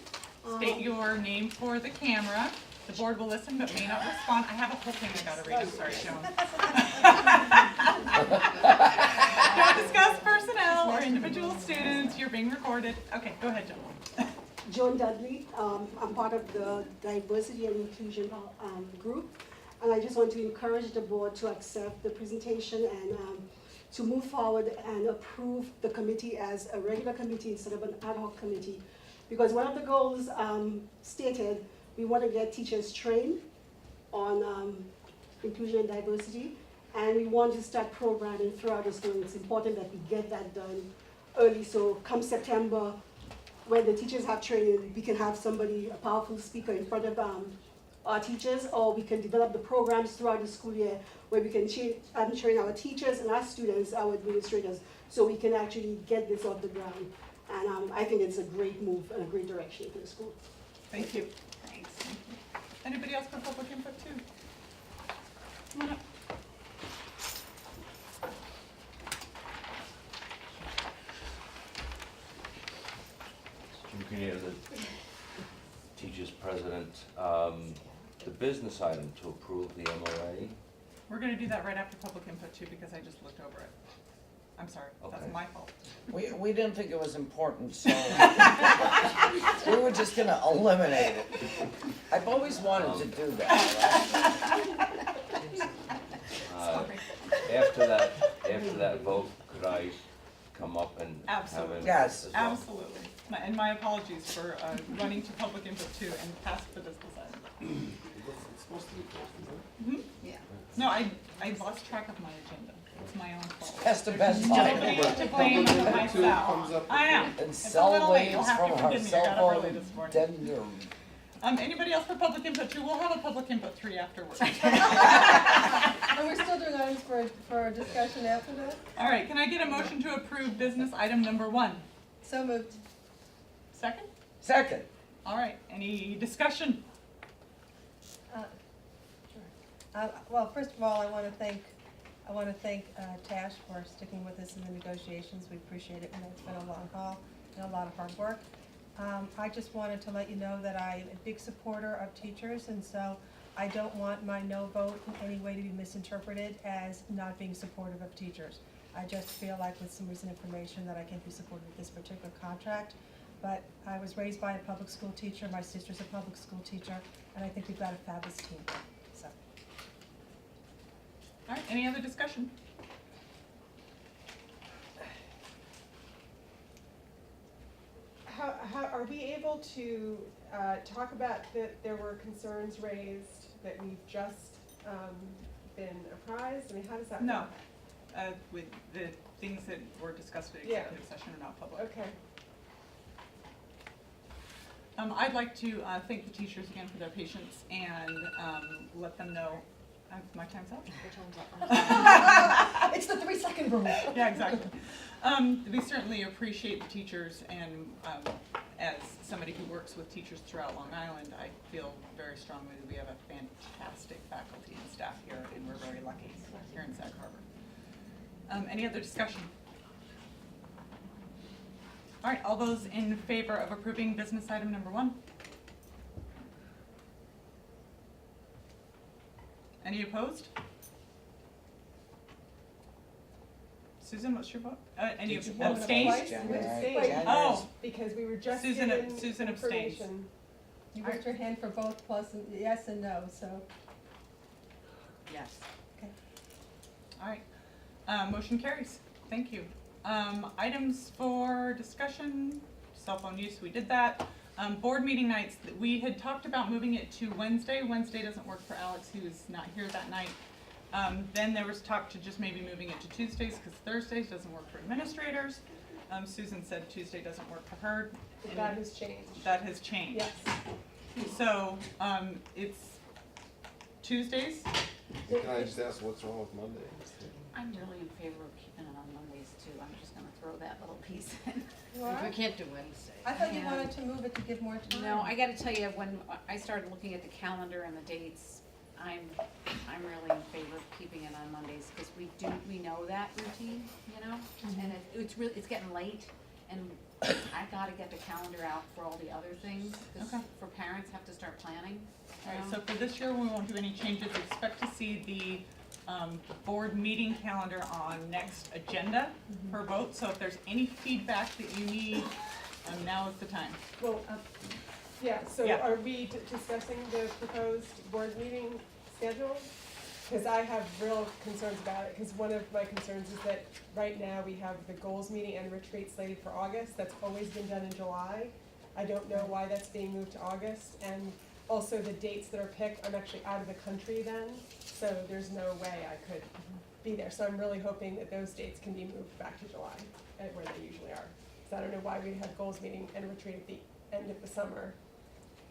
State your name for the camera. The board will listen but may not respond. I have a whole thing I gotta read, I'm sorry, Joan. Don't discuss personnel or individual students, you're being recorded. Okay, go ahead, Joan. Joan Dudley, I'm part of the Diversity and Inclusion group, and I just want to encourage the board to accept the presentation and to move forward and approve the committee as a regular committee instead of an ad hoc committee. Because one of the goals stated, we want to get teachers trained on inclusion and diversity, and we want to start programming throughout the school. It's important that we get that done early, so come September, when the teachers have training, we can have somebody, a powerful speaker in front of our teachers, or we can develop the programs throughout the school year where we can train our teachers and our students, our administrators, so we can actually get this off the ground. And I think it's a great move and a great direction for the school. Thank you. Thanks. Anybody else for public input 2? Come on up. Jim Cuneo, the teachers president. The business item to approve the MOA. We're gonna do that right after public input 2 because I just looked over it. I'm sorry, that's Okay. my fault. We didn't think it was important, so we were just gonna eliminate it. I've always wanted to do that. Sorry. After that vote, could I come up and have Absolutely. an Yes. as well? Absolutely. And my apologies for running to public input 2 and past the business item. It's supposed to be posted, isn't Yeah. No, I lost track of my agenda. It's my own fault. That's the best Nobody part. to blame but myself. comes up I know. And It's a cell little late. You'll waves have from to her forgive me. I cell got up early phone this morning. dendrum. Anybody else for public input 2? We'll have a public input 3 afterwards. And we're still doing items for discussion after that? All right, can I get a motion to approve business item number 1? So moved. Second? Second. All right, any discussion? Well, first of all, I want to thank Tash for sticking with us in the negotiations. We appreciate it, and it's been a long haul and a lot of hard work. I just wanted to let you know that I am a big supporter of teachers, and so I don't want my no vote in any way to be misinterpreted as not being supportive of teachers. I just feel like with some recent information that I can't be supportive of this particular contract. But I was raised by a public school teacher, my sister's a public school teacher, and I think we've got a fabulous team, so. All right, any other discussion? How are we able to talk about that there were concerns raised that we've just been apprised? I mean, how does that No. work? With the things that were discussed in Yeah. executive session are not public. Okay. I'd like to thank the teachers again for their patience and let them know, my time's up? It's the 3-second rule. Yeah, exactly. We certainly appreciate the teachers, and as somebody who works with teachers throughout Long Island, I feel very strongly that we have a fantastic faculty and staff here, and we're very lucky here in Sag Harbor. Any other discussion? All right, all those in favor of approving business item number 1? Any opposed? Susan, what's your vote? Any abstained? Twice? We abstained. Wait, Oh. Because we were just Susan given abstains. information. You raised your hand for both plus and yes and no, so. Yes. Okay. All right, motion carries, thank you. Items for discussion, cell phone use, we did that. Board meeting nights, we had talked about moving it to Wednesday. Wednesday doesn't work for Alex, who's not here that night. Then there was talk to just maybe moving it to Tuesdays, because Thursdays doesn't work for administrators. Susan said Tuesday doesn't work for her. But that has changed. That has changed. Yes. So, it's Tuesdays. Can I just ask what's wrong with Monday? I'm really in favor of keeping it on Mondays too. I'm just gonna throw that little piece in. We can't do Wednesday. I thought you Yeah. wanted to move it to give more time. No, I gotta tell you, when I started looking at the calendar and the dates, I'm really in favor of keeping it on Mondays, because we know that routine, you know? And it's getting late, and I gotta get the calendar out for all the other things, Okay. for parents have to start planning. All right, so for this year, we won't do any changes. Expect to see the board meeting calendar on next agenda for vote. So if there's any feedback that you need, now is the time. Well, yeah, so Yeah. are we discussing the proposed board meeting schedule? Because I have real concerns about it, because one of my concerns is that right now we have the goals meeting and retreat slated for August. That's always been done in July. I don't know why that's being moved to August, and also the dates that are picked, I'm actually out of the country then, so there's no way I could be there. So I'm really hoping that those dates can be moved back to July, where they usually are. So I don't know why we have goals meeting and retreat at the end of the summer.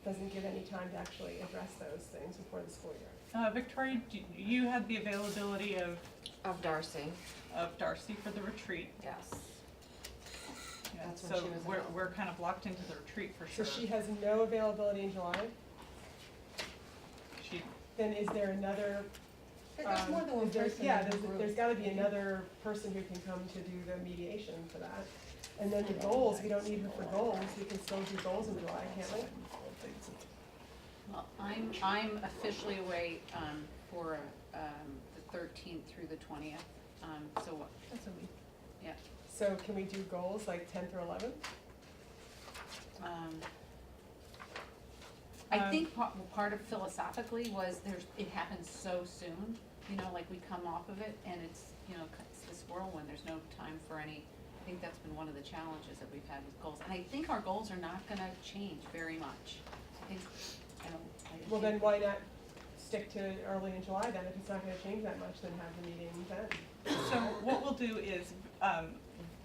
Doesn't give any time to actually address those things before the school year. Victoria, you had the availability of Darcy. Darcy for the retreat. Yes. Yeah, That's when so she was we're available. kind of locked into the retreat for sure. So she has no availability in July? Then is there another? There's more than one is there- person Yeah, in the there's group. gotta be another person who can come to do the mediation for that. And then the goals, we don't need her for goals, we can still do goals in July, can't we? Well, I'm officially away, for, the 13th through the 20th, so, That's a week. yeah. So can we do goals like 10th or 11th? I think part of philosophically was it happens so soon, you know, like we come off of it and it's, you know, it's this whirlwind, there's no time for any, I think that's been one of the challenges that we've had with goals. And I think our goals are not gonna change very much. I think, Well, then why not stick to early in July then? If it's not gonna change that much, then have the meeting then. So what we'll do is,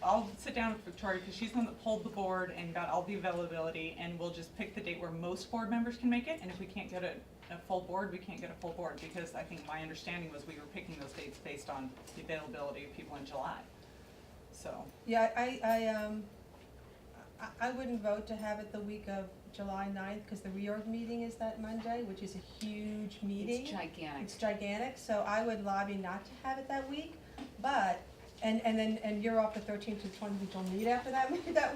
I'll sit down with Victoria, because she's the one that pulled the board and got all the availability, and we'll just pick the date where most board members can make it, and if we can't get a full board, we can't get a full board, because I think my understanding was we were picking those dates based on the availability of people in July, so. Yeah, I wouldn't vote to have it the week of July 9th, because the reorg meeting is that Monday, which is a huge meeting. It's gigantic. It's gigantic, so I would lobby not to have it that week, but, and you're off the 13th to 20th, which you'll meet after that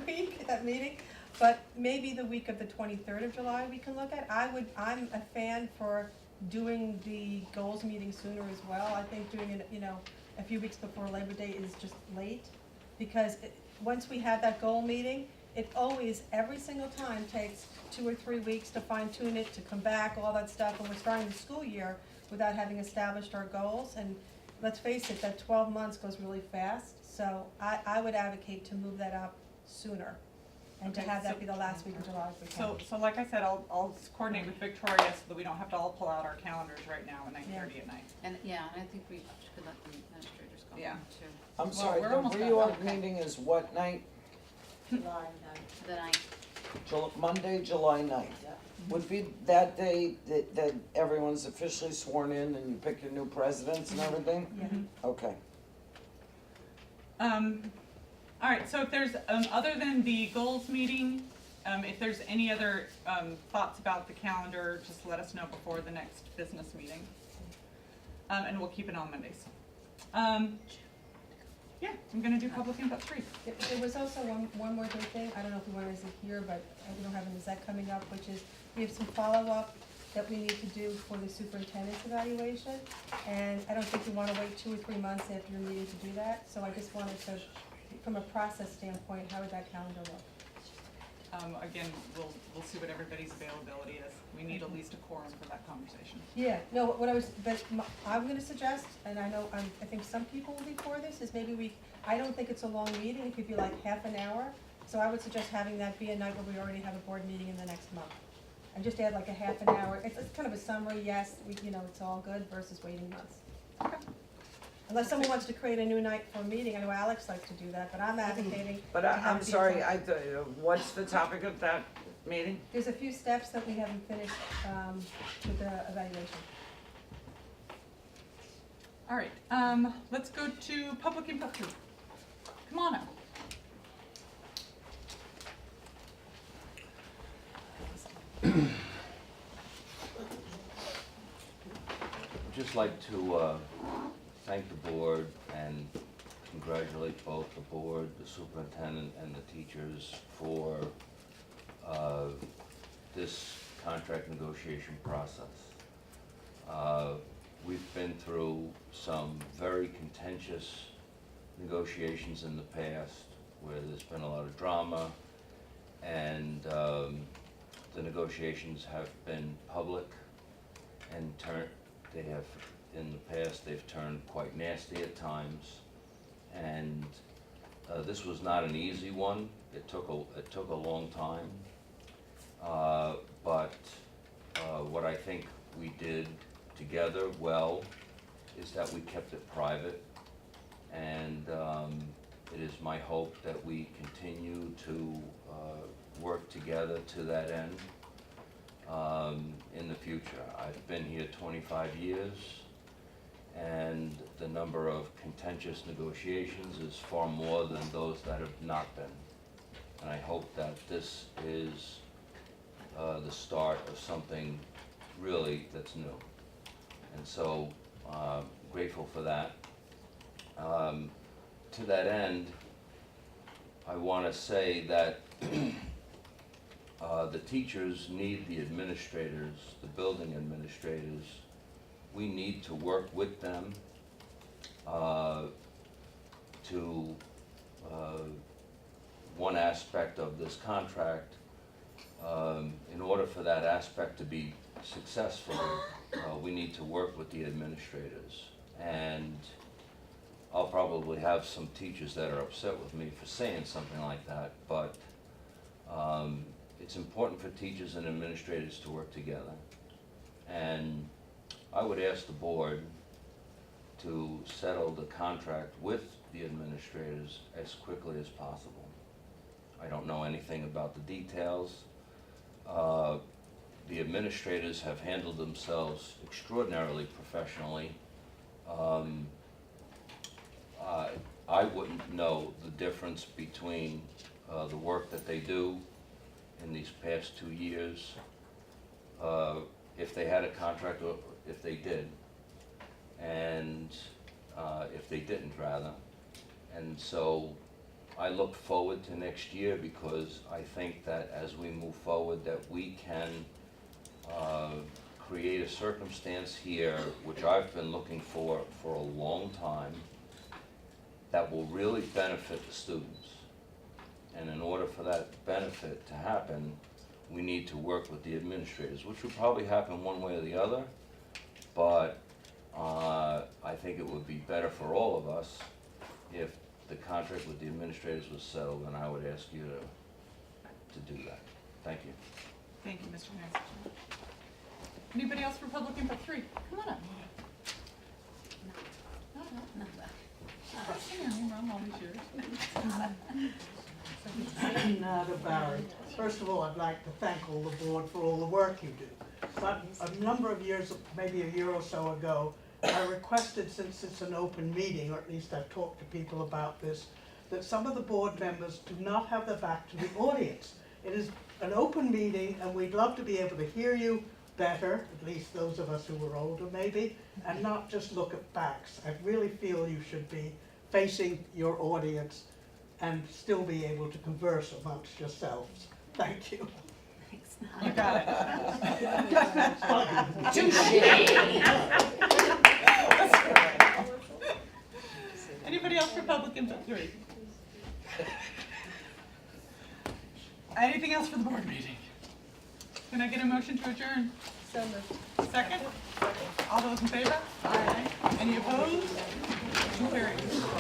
meeting, but maybe the week of the 23rd of July we can look at. I'm a fan for doing the goals meeting sooner as well. I think doing it, a few weeks before Labor Day is just late, because once we have that goal meeting, it always, every single time, takes 2 or 3 weeks to fine tune it, to come back, all that stuff, and we're starting the school year without having established our goals, and let's face it, that 12 months goes really fast, so I would advocate to move that up sooner, and to Okay, have that so- be the last week of July if we can. So like I said, I'll coordinate with Victoria so that we don't have to all pull out our calendars right now at 9:30 at night. And, yeah, and I think we should let the administrators go Yeah. home too. I'm Well, sorry, we're the almost done. reorg Okay. meeting is what night? The ninth. Monday, July 9th. Would be that day that everyone's officially sworn in and you pick your new presidents and everything? Yeah. Okay. All right, so if there's, other than the goals meeting, if there's any other, thoughts about the calendar, just let us know before the next business meeting. And we'll keep it on Mondays. Yeah, I'm gonna do public input 3. There was also one more good thing, I don't know if we want to see here, but we don't have an exec coming up, which is, we have some follow-up that we need to do for the superintendent's evaluation, and I don't think we want to wait 2 or 3 months after your meeting to do that, so I just wanted to, from a process standpoint, how would that calendar look? again, we'll see what everybody's availability is. We need at least a quorum for that conversation. Yeah, no, I'm gonna suggest, and I think some people will be for this, is maybe I don't think it's a long meeting, it could be like half an hour. So I would suggest having that be a night where we already have a board meeting in the next month. And just add like a half an hour, it's kind of a summary, yes, it's all good versus waiting months. Okay. Unless someone wants to create a new night for a meeting, I know Alex likes to do that, but I'm advocating. But to have I'm it be a sorry, time. what's the topic of that meeting? There's a few steps that we haven't finished with the evaluation. All right, let's go to public input group. Come on up. I'd just like to thank the board and congratulate both the board, the superintendent, and the teachers for this contract negotiation process. We've been through some very contentious negotiations in the past where there's been a lot of drama, and the negotiations have been public and in the past, they've turned quite nasty at times. And this was not an easy one. It took a long time. But what I think we did together well is that we kept it private. And it is my hope that we continue to work together to that end in the future. I've been here 25 years, and the number of contentious negotiations is far more than those that have not been. And I hope that this is the start of something really that's new. And so, grateful for that. To that end, I want to say that the teachers need the administrators, the building administrators. We need to work with them to one aspect of this contract. In order for that aspect to be successful, we need to work with the administrators. And I'll probably have some teachers that are upset with me for saying something like that, but it's important for teachers and administrators to work together. And I would ask the board to settle the contract with the administrators as quickly as possible. I don't know anything about the details. The administrators have handled themselves extraordinarily professionally. I wouldn't know the difference between the work that they do in these past 2 years, if they had a contract or if they did, and if they didn't, rather. And so I look forward to next year, because I think that as we move forward that we can create a circumstance here, which I've been looking for a long time, that will really benefit the students. And in order for that benefit to happen, we need to work with the administrators, which will probably happen one way or the other, but I think it would be better for all of us if the contract with the administrators was settled, and I would ask you to do that. Thank you. Thank you, Mr. Mayor. Anybody else for public input 3? Come on up. I'm always yours. Nada Barry. First of all, I'd like to thank all the board for all the work you do. But a number of years, maybe a year or so ago, I requested, since it's an open meeting, or at least I've talked to people about this, that some of the board members do not have their back to the audience. It is an open meeting, and we'd love to be able to hear you better, at least those of us who are older maybe, and not just look at backs. I really feel you should be facing your audience and still be able to converse amongst yourselves. Thank you. Thanks. You got it. Anybody else for public input 3? Anything anything else for the board meeting? Can I get a motion to adjourn? So moved. Second? All those in favor? Aye. Any opposed? Motion carries.